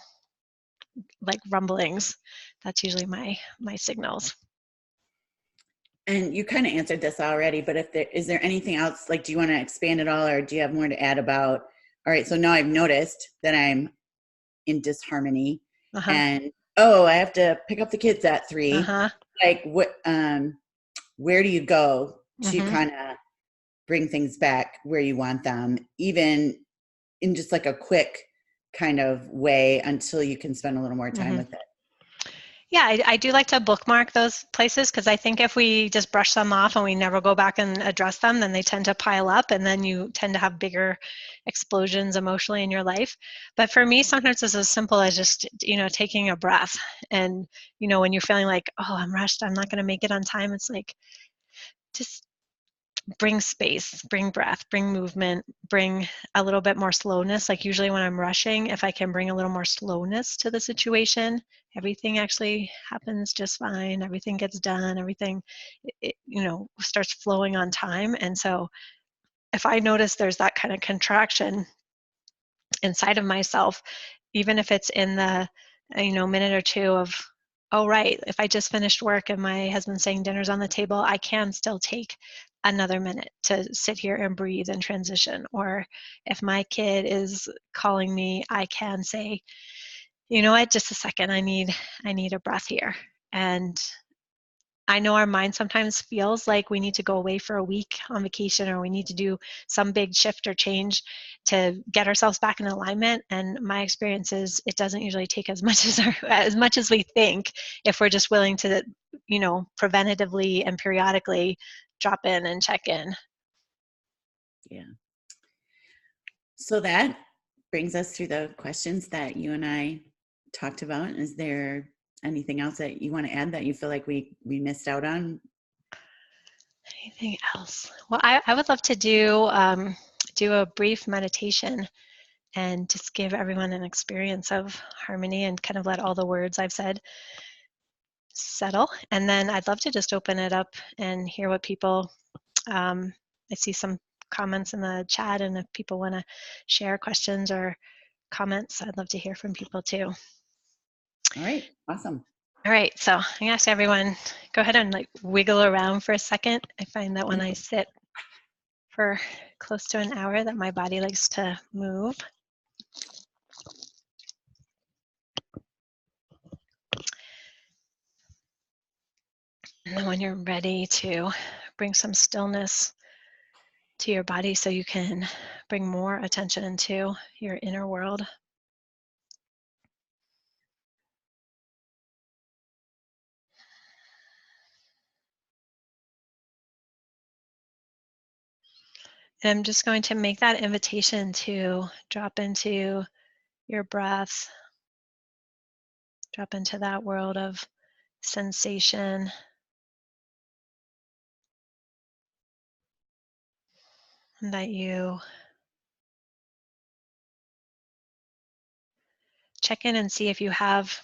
Speaker 1: like rumblings. That's usually my signals.
Speaker 2: And you kind of answered this already, but if there is there anything else, like, do you want to expand at all, or do you have more to add about, all right, so now I've noticed that I'm in disharmony,
Speaker 1: Uh-huh.
Speaker 2: and oh, I have to pick up the kids at 3.
Speaker 1: Uh-huh.
Speaker 2: Like, where do you go to
Speaker 1: Mm-hmm.
Speaker 2: kind of bring things back where you want them, even in just like a quick kind of way, until you can spend a little more time
Speaker 1: Mm-hmm.
Speaker 2: with it?
Speaker 1: Yeah, I do like to bookmark those places, because I think if we just brush them off and we never go back and address them, then they tend to pile up, and then you tend to have bigger explosions emotionally in your life. But for me, sometimes it's as simple as just, taking a breath. And, when you're feeling like, oh, I'm rushed, I'm not going to make it on time, it's like, just bring space, bring breath, bring movement, bring a little bit more slowness. Like usually when I'm rushing, if I can bring a little more slowness to the situation, everything actually happens just fine. Everything gets done. Everything, starts flowing on time. And so if I notice there's that kind of contraction inside of myself, even if it's in the minute or two of, oh right, if I just finished work and my husband's saying dinner's on the table, I can still take another minute to sit here and breathe and transition. Or if my kid is calling me, I can say, you know what, just a second, I need a breath here. And I know our mind sometimes feels like we need to go away for a week on vacation, or we need to do some big shift or change to get ourselves back in alignment. And my experience is it doesn't usually take as much as we think, if we're just willing to, preventatively and periodically drop in and check in.
Speaker 2: Yeah. So that brings us through the questions that you and I talked about. Is there anything else that you want to add that you feel like we missed out on?
Speaker 1: Anything else? Well, I would love to do a brief meditation and just give everyone an experience of harmony, and kind of let all the words I've said settle. And then I'd love to just open it up and hear what people, I see some comments in the chat, and if people want to share questions or comments, I'd love to hear from people too.
Speaker 2: All right, awesome.
Speaker 1: All right, so I'm gonna ask everyone, go ahead and like wiggle around for a second. I find that when I sit for close to an hour, that my body likes to move. And then when you're ready to bring some stillness to your body, so you can bring more attention into your inner world. And I'm just going to make that invitation to drop into your breath, drop into that world of sensation, and that you check in and see if you have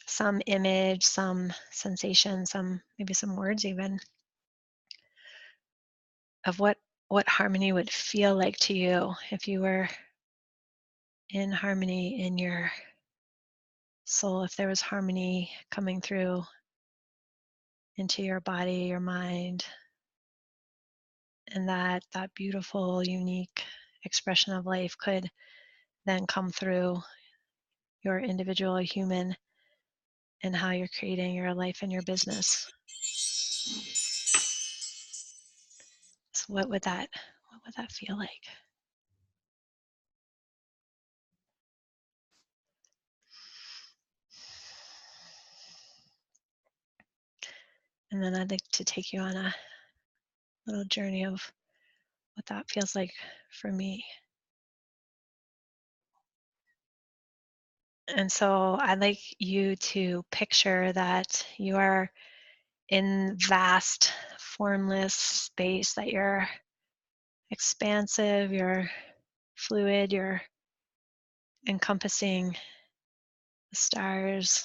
Speaker 1: some image, some sensation, maybe some words even, of what harmony would feel like to you if you were in harmony in your soul, if there was harmony coming through into your body, your mind, and that beautiful, unique expression of life could then come through your individual human and how you're creating your life and your business. So what would that feel like? And then I'd like to take you on a little journey of what that feels like for me. And so I'd like you to picture that you are in vast, formless space, that you're expansive, you're fluid, you're encompassing the stars,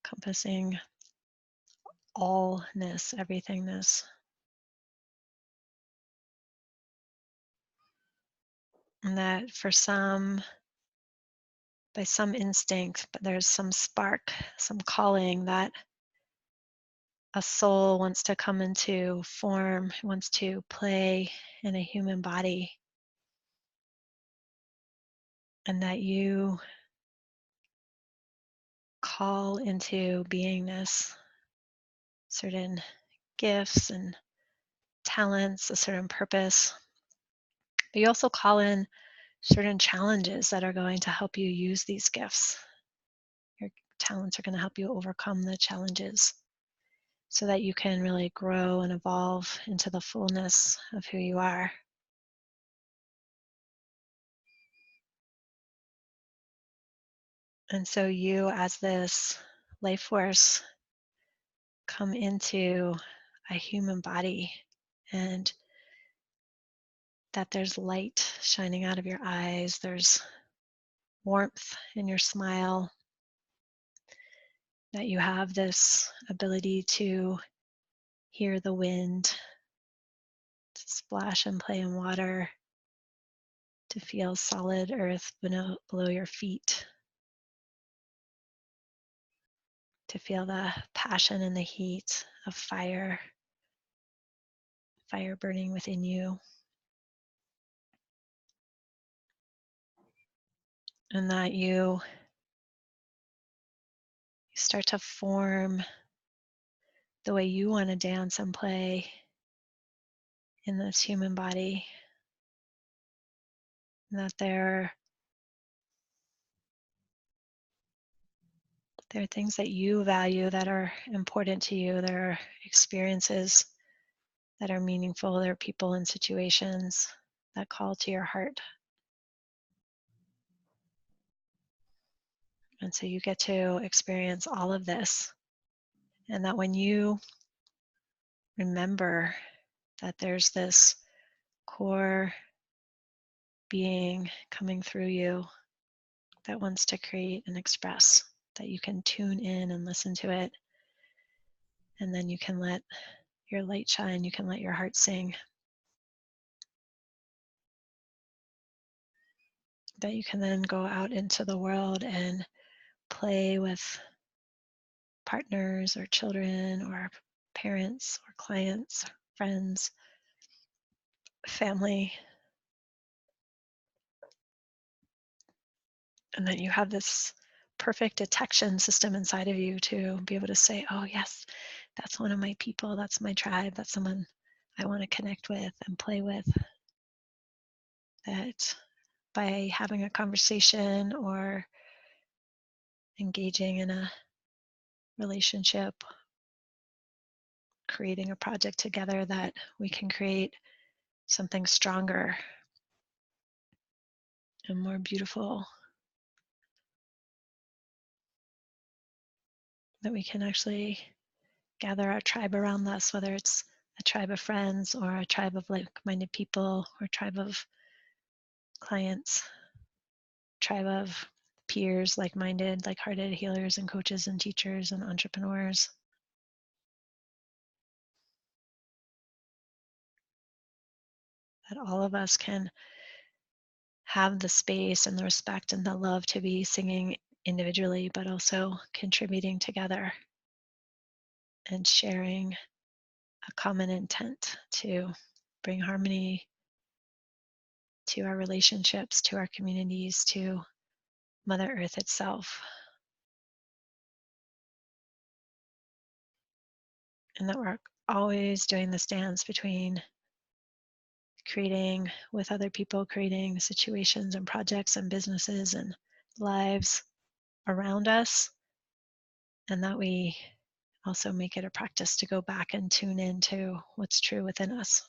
Speaker 1: encompassing allness, everythingness. And that for some, by some instinct, but there's some spark, some calling that a soul wants to come into form, wants to play in a human body, and that you call into beingness certain gifts and talents, a certain purpose. But you also call in certain challenges that are going to help you use these gifts. Your talents are going to help you overcome the challenges so that you can really grow and evolve into the fullness of who you are. And so you, as this life force, come into a human body, and that there's light shining out of your eyes, there's warmth in your smile, that you have this ability to hear the wind, to splash and play in water, to feel solid earth below your feet, to feel the passion and the heat of fire burning within you, and that you start to form the way you want to dance and play in this human body, and that there are things that you value that are important to you. There are experiences that are meaningful. There are people and situations that call to your heart. And so you get to experience all of this. And that when you remember that there's this core being coming through you that wants to create and express, that you can tune in and listen to it. And then you can let your light shine, you can let your heart sing. That you can then go out into the world and play with partners or children or parents or clients, friends, family, and that you have this perfect detection system inside of you to be able to say, oh yes, that's one of my people, that's my tribe, that's someone I want to connect with and play with. That by having a conversation or engaging in a relationship, creating a project together, that we can create something stronger and more beautiful, that we can actually gather our tribe around us, whether it's a tribe of friends or a tribe of like-minded people or a tribe of clients, tribe of peers, like-minded, like-hearted healers and coaches and teachers and entrepreneurs. That all of us can have the space and the respect and the love to be singing individually, but also contributing together and sharing a common intent to bring harmony to our relationships, to our communities, to Mother Earth itself. And that we're always doing this dance between creating with other people, creating situations and projects and businesses and lives around us, and that we also make it a practice to go back and tune into what's true within us.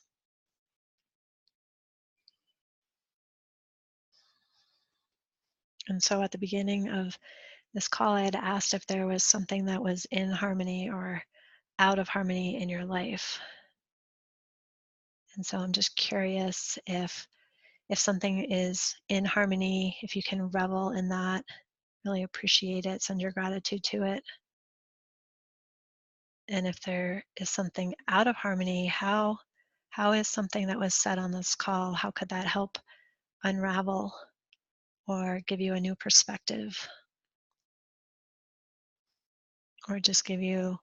Speaker 1: And so at the beginning of this call, I had asked if there was something that was in harmony or out of harmony in your life. And so I'm just curious if something is in harmony, if you can revel in that, really appreciate it, send your gratitude to it. And if there is something out of harmony, how is something that was said on this call, how could that help unravel or give you a new perspective, or just give you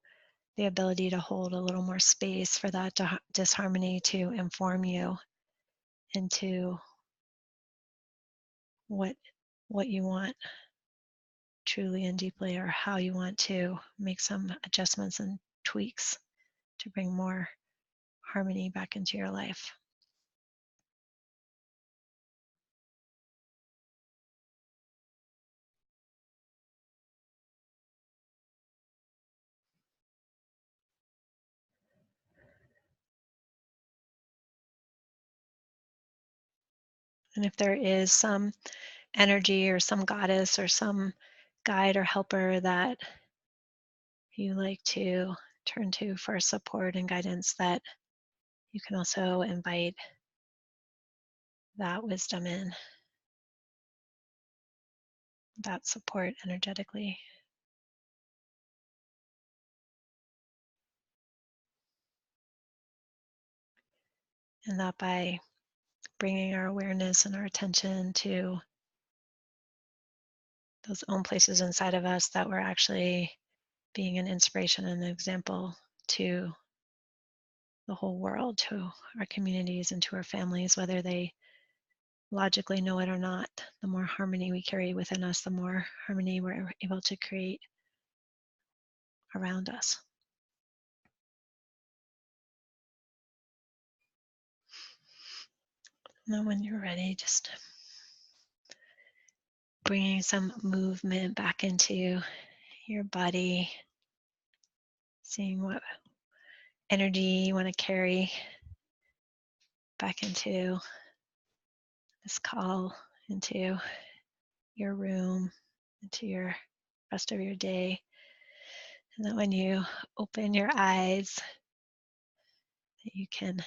Speaker 1: the ability to hold a little more space for that disharmony to inform you into what you want truly and deeply, or how you want to make some adjustments and tweaks to bring more harmony back into your life. And if there is some energy or some goddess or some guide or helper that you like to turn to for support and guidance, that you can also invite that wisdom in, that support energetically. And that by bringing our awareness and our attention to those own places inside of us, that we're actually being an inspiration and an example to the whole world, to our communities and to our families, whether they logically know it or not. The more harmony we carry within us, the more harmony we're able to create around us. And then when you're ready, just bringing some movement back into your body, seeing what energy you want to carry back into this call, into your room, into your rest of your day. And then when you open your eyes, that you can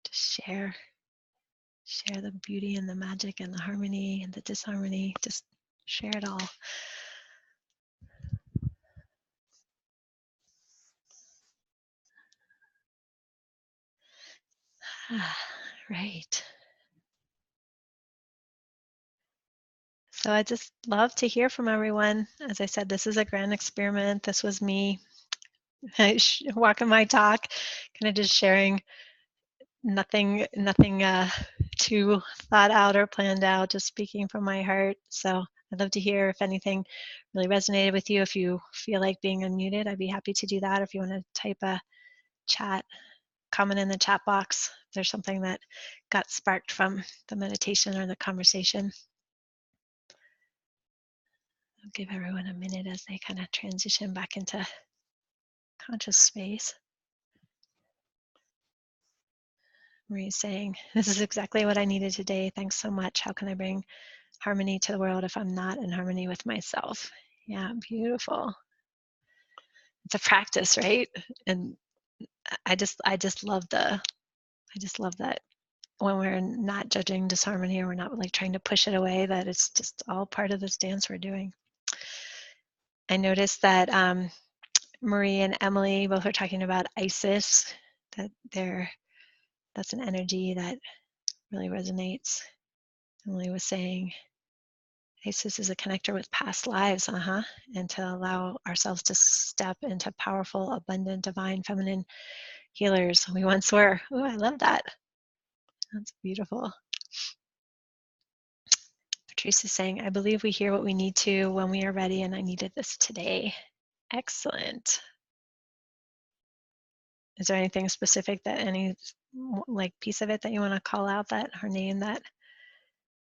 Speaker 1: just share the beauty and the magic and the harmony and the disharmony. Just share it all. Right. So I just love to hear from everyone. As I said, this is a grand experiment. This was me walking my talk, kind of just sharing, nothing too thought out or planned out, just speaking from my heart. So I'd love to hear if anything really resonated with you. If you feel like being unmuted, I'd be happy to do that. If you want to type a chat comment in the chat box, if there's something that got sparked from the meditation or the conversation. I'll give everyone a minute as they kind of transition back into conscious space. Marie's saying, this is exactly what I needed today. Thanks so much. How can I bring harmony to the world if I'm not in harmony with myself? Yeah, beautiful. It's a practice, right? And I just love that when we're not judging disharmony, or we're not like trying to push it away, that it's just all part of this dance we're doing. I noticed that Marie and Emily both are talking about Isis, that that's an energy that really resonates. Emily was saying Isis is a connector with past lives, and to allow ourselves to step into powerful, abundant, divine, feminine healers we once were. Oh, I love that. That's beautiful. Patrice is saying, I believe we hear what we need to when we are ready, and I needed this today. Excellent. Is there anything specific, that any like piece of it that you want to call out, that her name that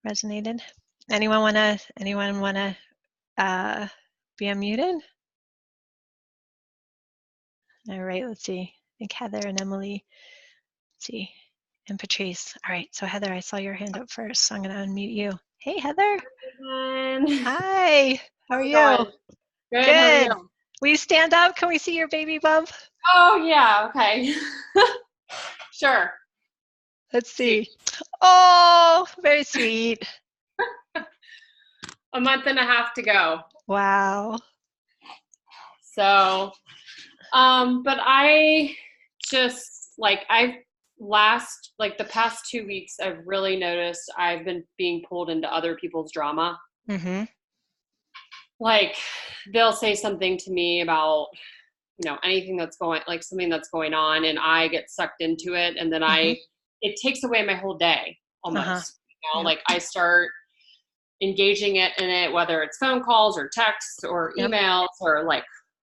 Speaker 1: resonated? Anyone wanna be unmuted? All right, let's see. I think Heather and Emily. Let's see. And Patrice. All right, so Heather, I saw your hand up first, so I'm gonna unmute you. Hey, Heather. Hi. How are you?
Speaker 3: Good.
Speaker 1: Good.
Speaker 3: How are you?
Speaker 1: Will you stand up? Can we see your baby bump?
Speaker 3: Oh yeah. Okay. Sure.
Speaker 1: Let's see. Oh, very sweet.
Speaker 3: A month and a half to go.
Speaker 1: Wow.
Speaker 3: So, but I just the past 2 weeks, I've really noticed I've been being pulled into other people's drama.
Speaker 1: Mm-hmm.
Speaker 3: Like they'll say something to me about, anything that's something that's going on, and I get sucked into it, and then it takes away my whole day almost.
Speaker 1: Yep.
Speaker 3: Like I start engaging in it, whether it's phone calls or texts or emails or like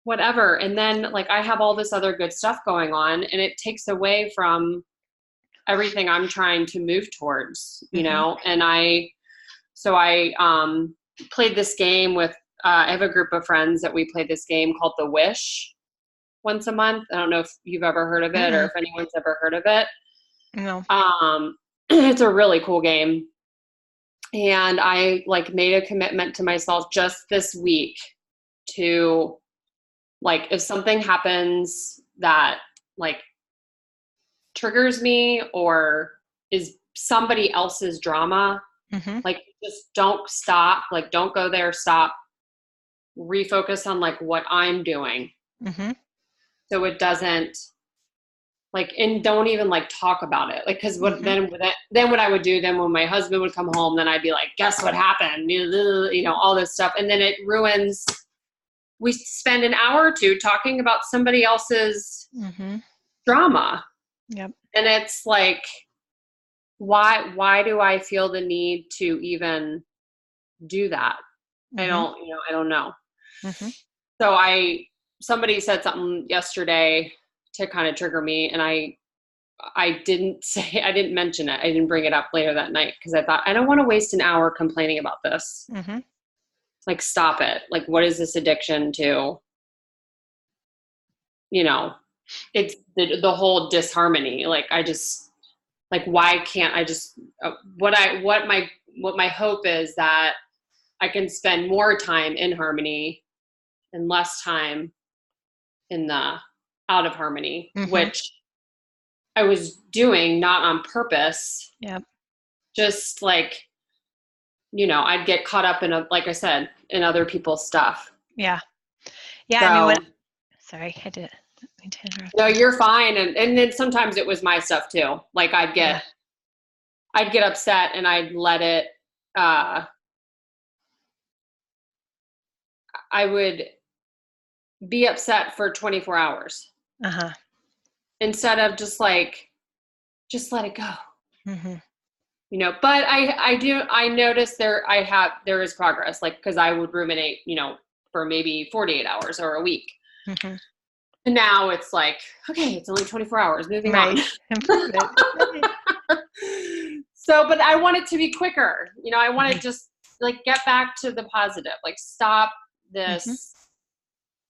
Speaker 3: whatever. And then like I have all this other good stuff going on, and it takes away from everything I'm trying to move towards, and I played this game with, I have a group of friends that we play this game called The Wish once a month. I don't know if you've ever heard of it or if anyone's ever heard of it.
Speaker 1: No.
Speaker 3: It's a really cool game. And I like made a commitment to myself just this week to like, if something happens that like triggers me or is somebody else's drama, like just don't stop, like don't go there, stop, refocus on like what I'm doing. So it doesn't like, and don't even like talk about it. Like, cause then what I would do then when my husband would come home, then I'd be like, guess what happened? All this stuff. And then it ruins, we spend an hour or two talking about somebody else's drama.
Speaker 1: Yep.
Speaker 3: And it's like, why do I feel the need to even do that? I don't know. So somebody said something yesterday to kind of trigger me, and I didn't mention it. I didn't bring it up later that night because I thought I don't want to waste an hour complaining about this. Like, stop it. Like, what is this addiction to? It's the whole disharmony. Like, I just like, why can't I just what my hope is that I can spend more time in harmony and less time in the out of harmony, which I was doing not on purpose.
Speaker 1: Yep. Just
Speaker 3: like, I'd get caught up in like I said, in other people's stuff.
Speaker 1: Yeah.
Speaker 3: So,
Speaker 1: I mean, sorry, I didn't mean to interrupt.
Speaker 3: No, you're fine. And then sometimes it was my stuff too. Like I'd get upset and I'd let it, I would be upset for 24 hours. Instead of just let it go. But I noticed there is progress, like, cause I would ruminate, for maybe 48 hours or a week. And now it's like, okay, it's only 24 hours, moving on. So, but I want it to be quicker. I want to just like get back to the positive, like stop this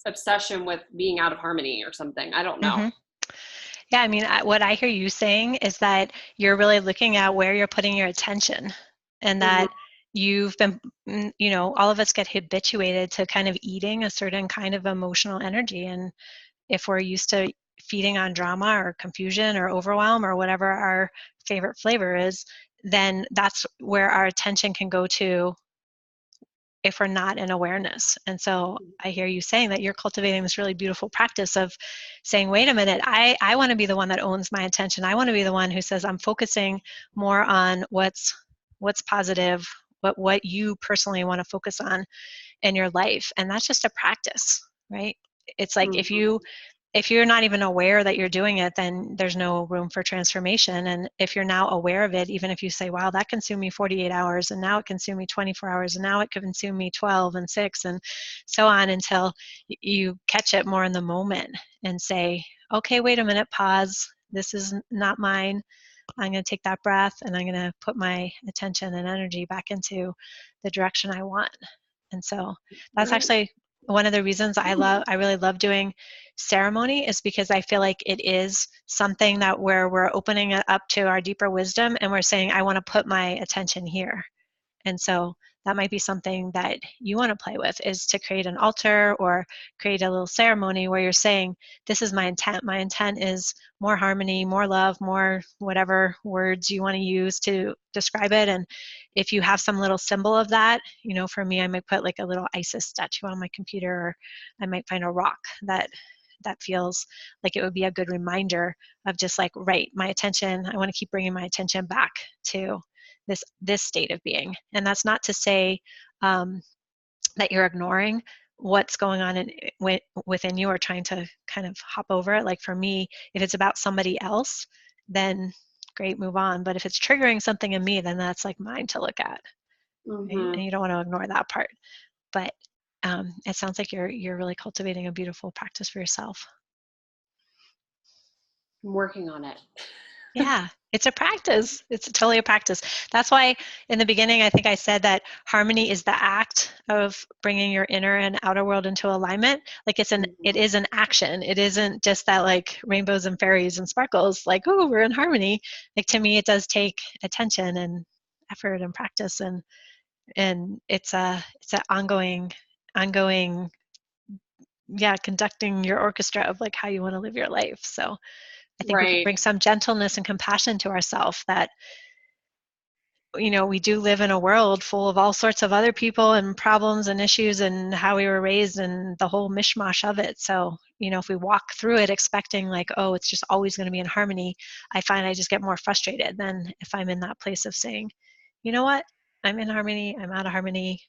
Speaker 3: obsession with being out of harmony or something. I don't know.
Speaker 1: Yeah, I mean, what I hear you saying is that you're really looking at where you're putting your attention, and that you've been, all of us get habituated to kind of eating a certain kind of emotional energy. And if we're used to feeding on drama or confusion or overwhelm or whatever our favorite flavor is, then that's where our attention can go to if we're not in awareness. And so I hear you saying that you're cultivating this really beautiful practice of saying, wait a minute, I want to be the one that owns my attention. I want to be the one who says I'm focusing more on what's positive, what you personally want to focus on in your life. And that's just a practice, right? It's like if you're not even aware that you're doing it, then there's no room for transformation. And if you're now aware of it, even if you say, wow, that consumed me 48 hours, and now it consumed me 24 hours, and now it could consume me 12 and 6, and so on, until you catch it more in the moment and say, okay, wait a minute, pause. This is not mine. I'm going to take that breath, and I'm going to put my attention and energy back into the direction I want. And so that's actually one of the reasons I really love doing ceremony, is because I feel like it is something that where we're opening it up to our deeper wisdom, and we're saying, I want to put my attention here. And so that might be something that you want to play with, is to create an altar or create a little ceremony where you're saying, this is my intent. My intent is more harmony, more love, more whatever words you want to use to describe it. And if you have some little symbol of that, for me, I might put like a little Isis statue on my computer, or I might find a rock that feels like it would be a good reminder of just like, right, my attention, I want to keep bringing my attention back to this state of being. And that's not to say that you're ignoring what's going on within you, or trying to kind of hop over it. Like for me, if it's about somebody else, then great, move on. But if it's triggering something in me, then that's like mine to look at. Right? And you don't want to ignore that part. But it sounds like you're really cultivating a beautiful practice for yourself.
Speaker 3: I'm working on it.
Speaker 1: Yeah, it's a practice. It's totally a practice. That's why in the beginning, I think I said that harmony is the act of bringing your inner and outer world into alignment. Like it is an action. It isn't just that like rainbows and fairies and sparkles, like, oh, we're in harmony. Like to me, it does take attention and effort and practice, and it's an ongoing, conducting your orchestra of like how you want to live your life. So I think we can bring some gentleness and compassion to ourselves, that, we do live in a world full of all sorts of other people and problems and issues and how we were raised and the whole mishmash of it. So, if we walk through it expecting like, oh, it's just always going to be in harmony, I find I just get more frustrated than if I'm in that place of saying, you know what, I'm in harmony, I'm out of harmony,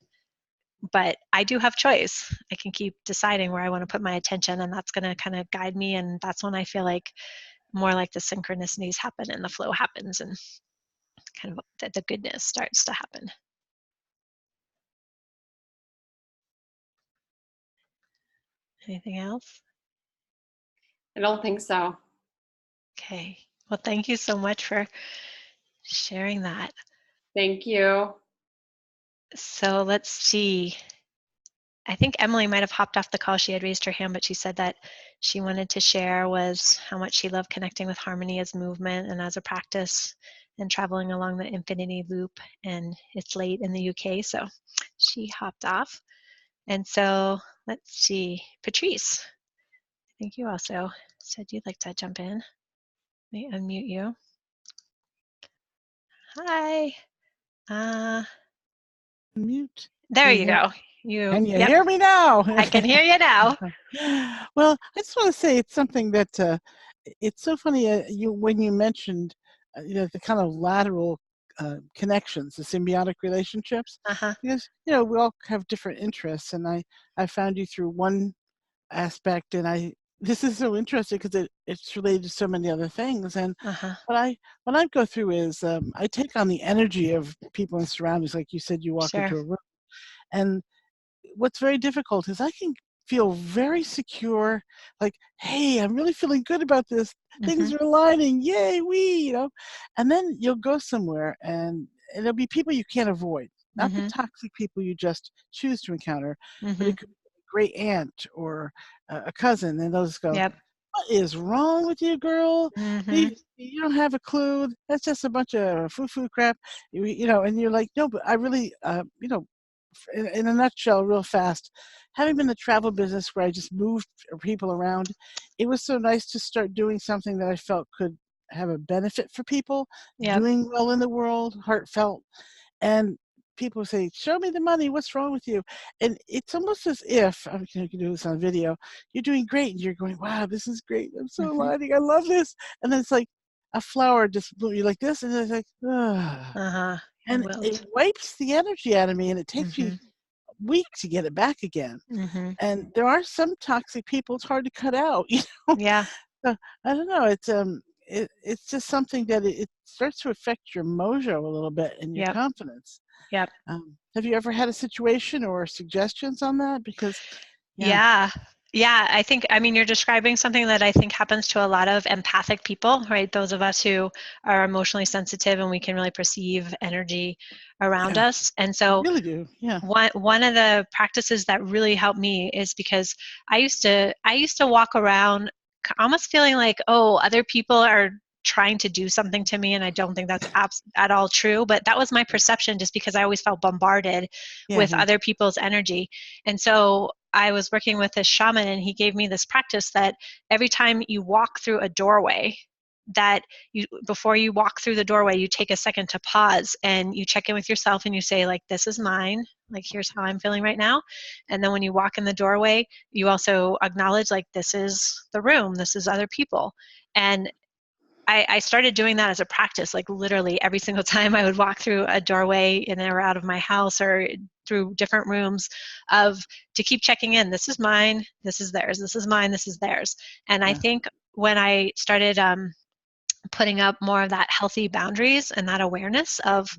Speaker 1: but I do have choice. I can keep deciding where I want to put my attention, and that's going to kind of guide me. And that's when I feel like more like the synchronicities happen and the flow happens, and kind of the goodness starts to happen. Anything else?
Speaker 3: I don't think so.
Speaker 1: Okay. Well, thank you so much for sharing that.
Speaker 3: Thank you.
Speaker 1: So let's see. I think Emily might have hopped off the call. She had raised her hand, but she said that she wanted to share was how much she loved connecting with harmony as movement and as a practice, and traveling along the infinity loop. And it's late in the UK, so she hopped off. And so let's see, Patrice, I think you also said you'd like to jump in. Let me unmute you. Hi.
Speaker 4: Mute.
Speaker 1: There you go.
Speaker 4: Can you hear me now?
Speaker 1: I can hear you now.
Speaker 4: Well, I just want to say it's something that it's so funny when you mentioned the kind of lateral connections, the symbiotic relationships, because we all have different interests, and I found you through one aspect, and this is so interesting because it's related to so many other things. And what I go through is I take on the energy of people and surroundings. Like you said, you walk into a room, and what's very difficult is I can feel very secure, like, hey, I'm really feeling good about this. Things are aligning. Yay, and then you'll go somewhere and there'll be people you can't avoid, not the toxic people you just choose to encounter, but it could be a great aunt or a cousin, and they'll just go, what is wrong with you, girl? You don't have a clue. That's just a bunch of foo-foo crap, and you're like, no, but I really, in a nutshell, real fast, having been in the travel business where I just moved people around, it was so nice to start doing something that I felt could have a benefit for people,
Speaker 1: Yep.
Speaker 4: doing well in the world, heartfelt. And people say, show me the money, what's wrong with you? And it's almost as if, I can do this on video, you're doing great and you're going, wow, this is great, I'm so aligning, I love this. And then it's like a flower just blew you like this, and it's like,
Speaker 1: Uh-huh.
Speaker 4: and it wipes the energy out of me, and it takes me a week to get it back again. And there are some toxic people, it's hard to cut out, you know.
Speaker 1: Yeah.
Speaker 4: So, I don't know, it's just something that it starts to affect your mojo a little bit and your confidence.
Speaker 1: Yep.
Speaker 4: Have you ever had a situation or suggestions on that? Because
Speaker 1: yeah, I think, I mean, you're describing something that I think happens to a lot of empathic people, right? Those of us who are emotionally sensitive and we can really perceive energy around us. And so
Speaker 4: really do. Yeah.
Speaker 1: One of the practices that really helped me is because I used to walk around almost feeling like, oh, other people are trying to do something to me, and I don't think that's at all true, but that was my perception just because I always felt bombarded with other people's energy. And so I was working with this shaman, and he gave me this practice that every time you walk through a doorway, that you, before you walk through the doorway, you take a second to pause and you check in with yourself and you say, like, this is mine, like, here's how I'm feeling right now. And then when you walk in the doorway, you also acknowledge, like, this is the room, this is other people. And I started doing that as a practice, like literally every single time I would walk through a doorway in or out of my house or through different rooms, to keep checking in. This is mine, this is theirs, this is mine, this is theirs. And I think when I started putting up more of that healthy boundaries and that awareness of,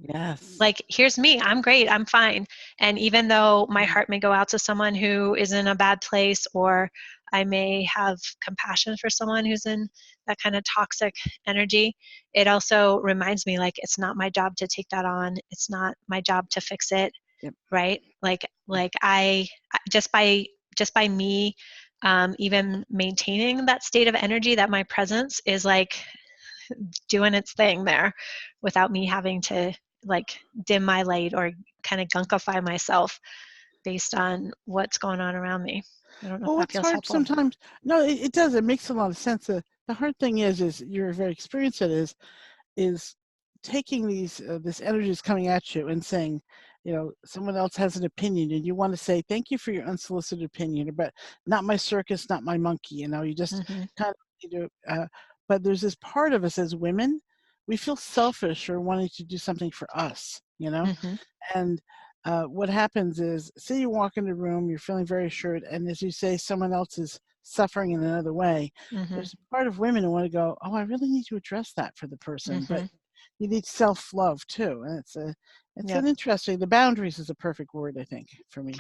Speaker 1: like, here's me, I'm great, I'm fine. And even though my heart may go out to someone who is in a bad place, or I may have compassion for someone who's in that kind of toxic energy, it also reminds me, like, it's not my job to take that on. It's not my job to fix it. Right? Like I just by me even maintaining that state of energy, that my presence is like doing its thing there without me having to like dim my light or kind of gunkify myself based on what's going on around me. I don't know if that
Speaker 4: What's
Speaker 1: feels
Speaker 4: hard
Speaker 1: helpful.
Speaker 4: sometimes, no, it does, it makes a lot of sense. The hard thing is you're very experienced at it, is taking these this energy is coming at you and saying, you know, someone else has an opinion and you want to say, thank you for your unsolicited opinion, but not my circus, not my monkey, you know, you just kind of need to, but there's this part of us as women, we feel selfish or wanting to do something for us, you know. And what happens is, say you walk in the room, you're feeling very assured, and as you say, someone else is suffering in another way. There's a part of women who want to go, oh, I really need to address that for the person, but you need self-love too. And it's an interesting, the boundaries is a perfect word, I think, for me.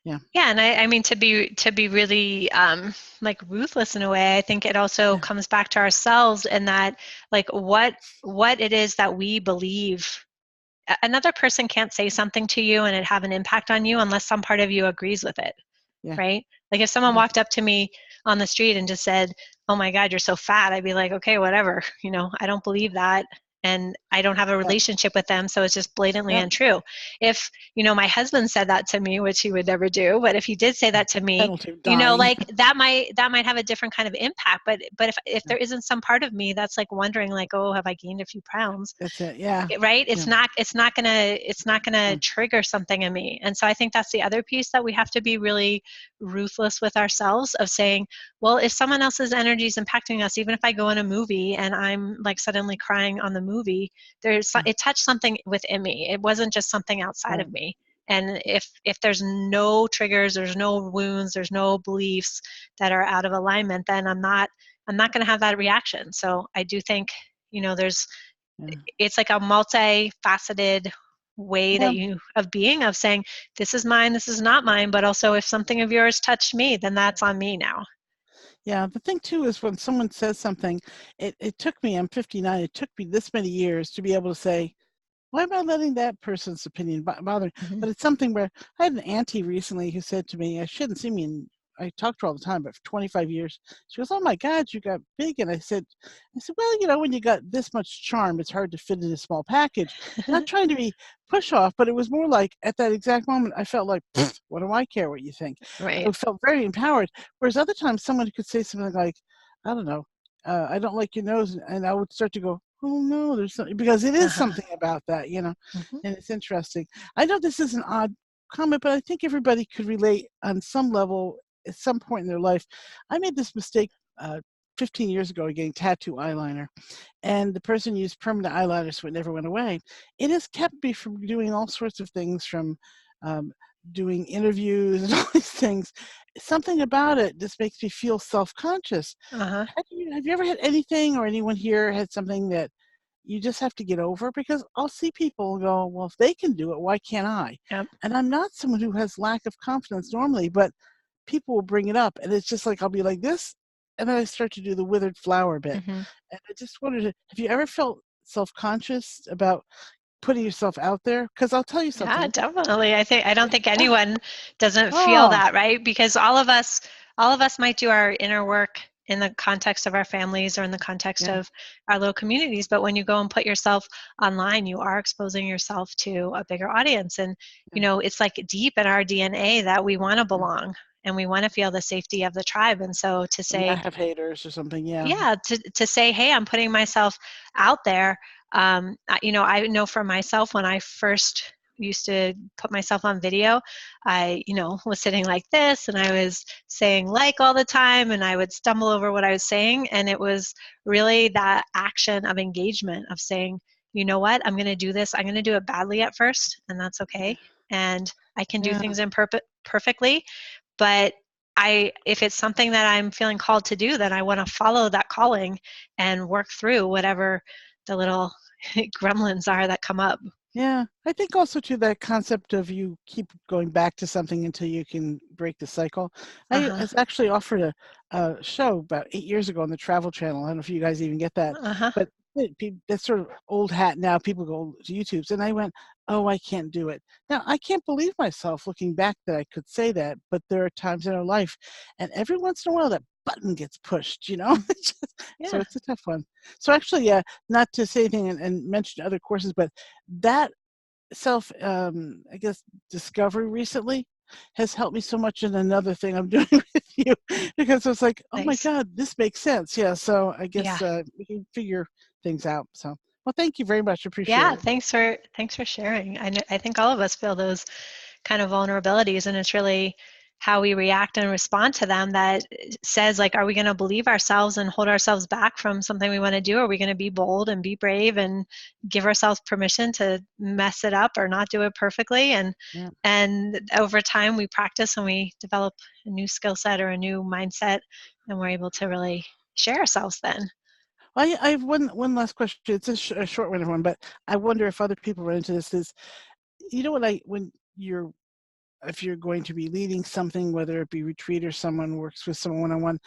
Speaker 4: Yeah, and
Speaker 1: I mean, to be really like ruthless in a way, I think it also comes back to ourselves, and that, like, what it is that we believe. Another person can't say something to you and it have an impact on you unless some part of you agrees with it, right? Like, if someone walked up to me on the street and just said, oh my God, you're so fat, I'd be like, okay, whatever, you know, I don't believe that. And I don't have a relationship with them, so it's just blatantly untrue. If, you know, my husband said that to me, which he would never do, but if he did say that to me, you know, like, that might have a different kind of impact. But if there isn't some part of me that's like wondering, like, oh, have I gained a few pounds?
Speaker 4: That's it.
Speaker 1: Right? It's not gonna trigger something in me. And so I think that's the other piece, that we have to be really ruthless with ourselves, of saying, well, if someone else's energy is impacting us, even if I go in a movie and I'm like suddenly crying on the movie, it touched something within me. It wasn't just something outside of me. And if there's no triggers, there's no wounds, there's no beliefs that are out of alignment, then I'm not going to have that reaction. So I do think, you know, it's like a multifaceted way of saying, this is mine, this is not mine, but also, if something of yours touched me, then that's on me now.
Speaker 4: Yeah, the thing too is, when someone says something, it took me, I'm 59, it took me this many years to be able to say, why am I letting that person's opinion bother me? But it's something where I had an auntie recently who said to me, she hadn't seen me in I talk to her all the time, but for 25 years. She goes, "Oh my God, you got big." And I said, "Well, you know, when you got this much charm, it's hard to fit in a small package." Not trying to be push off, but it was more like at that exact moment, I felt like, what do I care what you think? I
Speaker 1: Right.
Speaker 4: felt very empowered. Whereas other times, someone could say something like, I don't know, I don't like your nose, and I would start to go, oh no, there's something, because it is
Speaker 1: Uh-huh.
Speaker 4: something about that, you know,
Speaker 1: Mhm.
Speaker 4: and it's interesting. I know this is an odd comment, but I think everybody could relate on some level at some point in their life. I made this mistake 15 years ago getting tattoo eyeliner, and the person used permanent eyeliner so it never went away. It has kept me from doing all sorts of things, from um, doing interviews and all these things. Something about it just makes me feel self-conscious.
Speaker 1: Uh-huh.
Speaker 4: Have you ever had anything, or anyone here had something that you just have to get over? Because I'll see people go, well, if they can do it, why can't I?
Speaker 1: Yep.
Speaker 4: And I'm not someone who has lack of confidence normally, but people will bring it up, and it's just like I'll be like this, and then I start to do the withered flower bit.
Speaker 1: Mhm.
Speaker 4: And I just wanted to, have you ever felt self-conscious about putting yourself out there? Because I'll tell you
Speaker 1: Yeah,
Speaker 4: something.
Speaker 1: definitely. I don't think anyone doesn't feel
Speaker 4: Oh,
Speaker 1: that, right? Because all of us might do our inner work in the context of our families or in the context
Speaker 4: yeah,
Speaker 1: of our little communities, but when you go and put yourself online, you are exposing yourself to a bigger audience. And
Speaker 4: yeah,
Speaker 1: it's like deep in our DNA that we want to
Speaker 4: yeah.
Speaker 1: belong and we want to feel the safety of the tribe. And so to say,
Speaker 4: Not have haters or something. Yeah,
Speaker 1: yeah, to say, hey, I'm putting myself out there. I know for myself, when I first used to put myself on video, I was sitting like this and I was saying like all the time, and I would stumble over what I was saying, and it was really that action of engagement of saying, you know what, I'm going to do this. I'm going to do it badly at first, and that's
Speaker 4: yeah,
Speaker 1: okay. And I can do
Speaker 4: yeah.
Speaker 1: things perfectly, but if it's something that I'm feeling called to do, then I want to follow that calling and work through whatever the little gremlins are that come up.
Speaker 4: Yeah, I think also too that concept of you keep going back to something until you can break the cycle. I
Speaker 1: Uh-huh.
Speaker 4: was actually offered a show about 8 years ago on the Travel Channel. I don't know if you guys even get that,
Speaker 1: Uh-huh.
Speaker 4: but that's sort of old hat now. People go to YouTube's, and I went, oh, I can't do it. Now I can't believe myself looking back that I could say that, but there are times in our life, and every once in a while that button gets pushed.
Speaker 1: Mhm.
Speaker 4: So
Speaker 1: Yeah.
Speaker 4: it's a tough one. So actually, yeah, not to say anything and mention other courses, but that self I guess discovery recently has helped me so much in another thing I'm doing with you, because it's like, oh my
Speaker 1: Nice.
Speaker 4: God, this makes sense. Yeah, so I
Speaker 1: Yeah.
Speaker 4: guess we can figure things out. So, well, thank you very much, appreciate
Speaker 1: Yeah,
Speaker 4: it.
Speaker 1: thanks for sharing. I think all of us feel those kind of vulnerabilities, and it's really how we react and respond to them that says, like, are we going to believe ourselves and hold ourselves back from something we want to do? Are we going to be bold and be brave and give ourselves permission to mess it up or not do it perfectly?
Speaker 4: Yeah.
Speaker 1: And over time we practice and we develop a new skill set or a new mindset, and we're able to really share ourselves then.
Speaker 4: I have one last question. It's a short one, but I wonder if other people run into this. Is, you know what, when you're, if you're going to be leading something, whether it be retreat or someone works with someone one-on-one,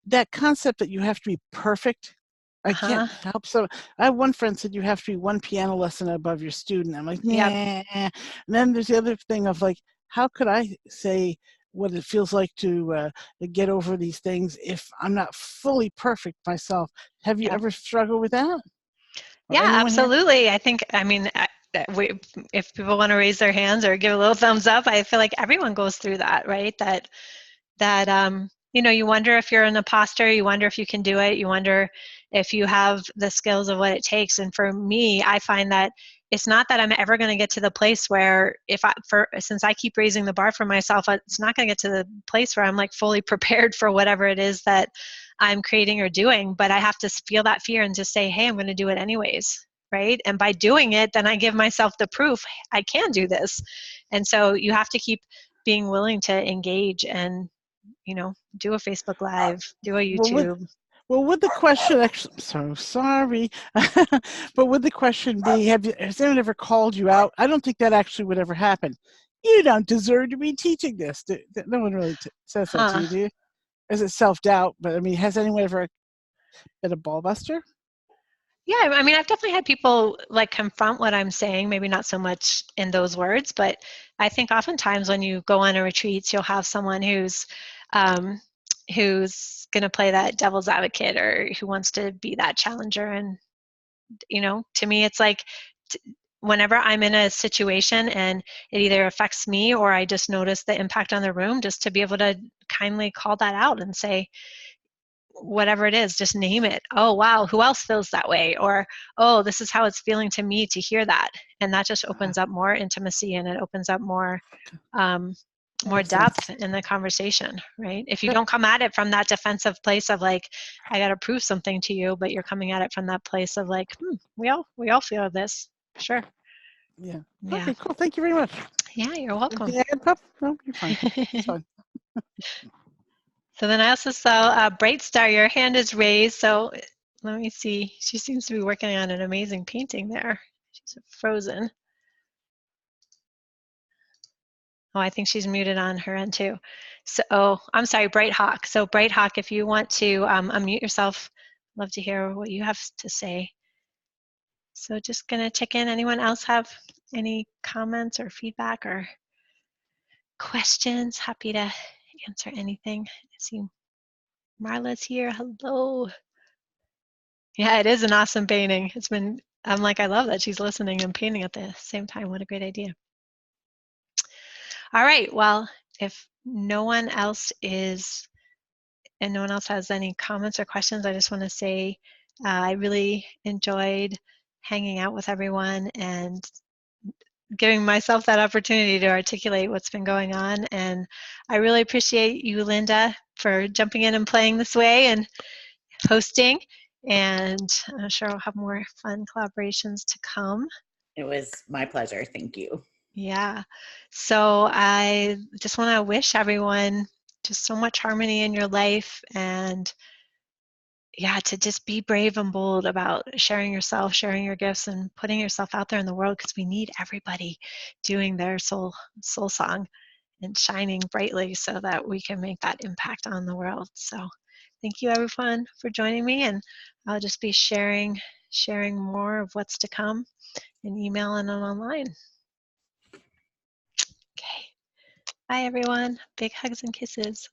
Speaker 4: that concept that you have to be perfect. I
Speaker 1: Uh-huh.
Speaker 4: can't help. So I have one friend said you have to be one piano lesson above your student. I'm like,
Speaker 1: Yep.
Speaker 4: nah. And then there's the other thing of like, how could I say what it feels like to get over these things if I'm not fully perfect myself? Have you
Speaker 1: Yep.
Speaker 4: ever struggled with that, or
Speaker 1: Yeah,
Speaker 4: anyone here?
Speaker 1: absolutely. If people want to raise their hands or give a little thumbs up, I feel like everyone goes through that, right? You wonder if you're an imposter, you wonder if you can do it, you wonder if you have the skills of what it takes. And for me, I find that it's not that I'm ever going to get to the place where, since I keep raising the bar for myself, it's not going to get to the place where I'm like fully prepared for whatever it is that I'm creating or doing. But I have to feel that fear and just say, hey, I'm going to do it anyways. Right. And by doing it, then I give myself the proof I can do this. And so you have to keep being willing to engage and do a Facebook Live, do a
Speaker 4: Well,
Speaker 1: YouTube.
Speaker 4: would the question actually? So sorry, but would the question be? Has anyone ever called you out? I don't think that actually would ever happen. You don't deserve to be teaching this. No one really says that to
Speaker 1: Huh.
Speaker 4: you, do you? Is it self-doubt? But I mean, has anyone ever been a ball buster?
Speaker 1: Yeah, I mean, I've definitely had people like confront what I'm saying, maybe not so much in those words, but I think oftentimes when you go on a retreats, you'll have someone who's who's going to play that devil's advocate or who wants to be that challenger. And, you know, to me, it's like whenever I'm in a situation and it either affects me or I just notice the impact on the room, just to be able to kindly call that out and say, whatever it is, just name it. Oh, wow, who else feels that way? Or, oh, this is how it's feeling to me to hear that. And that just opens up more intimacy, and it opens up more more depth in the conversation, right? If you don't come at it from that defensive place of like, I got to prove something to you, but you're coming at it from that place of like, we all feel this. Sure.
Speaker 4: Yeah. Okay, cool. Thank you very much.
Speaker 1: Yeah, you're welcome.
Speaker 4: Anything to add, Pup? No, you're fine. It's fine.
Speaker 1: So then I also saw Bright Star, your hand is raised. So let me see. She seems to be working on an amazing painting there. She's frozen. Oh, I think she's muted on her end too. So, oh, I'm sorry, Bright Hawk. So Bright Hawk, if you want to unmute yourself, I'd love to hear what you have to say. So just gonna check in. Anyone else have any comments or feedback or questions? Happy to answer anything. I see Marla's here. Hello. Yeah, it is an awesome painting. It's been, I'm like, I love that she's listening and painting at the same time. What a great idea. All right, well, if no one else is, and no one else has any comments or questions, I just want to say I really enjoyed hanging out with everyone and giving myself that opportunity to articulate what's been going on. And I really appreciate you, Lynda, for jumping in and playing this way and hosting. And I'm sure we'll have more fun collaborations to come.
Speaker 2: It was my pleasure. Thank you.
Speaker 1: Yeah. So I just want to wish everyone just so much harmony in your life, and yeah, to just be brave and bold about sharing yourself, sharing your gifts, and putting yourself out there in the world, because we need everybody doing their soul song and shining brightly so that we can make that impact on the world. So thank you everyone for joining me, and I'll just be sharing more of what's to come in email and online. Okay. Bye everyone. Big hugs and kisses.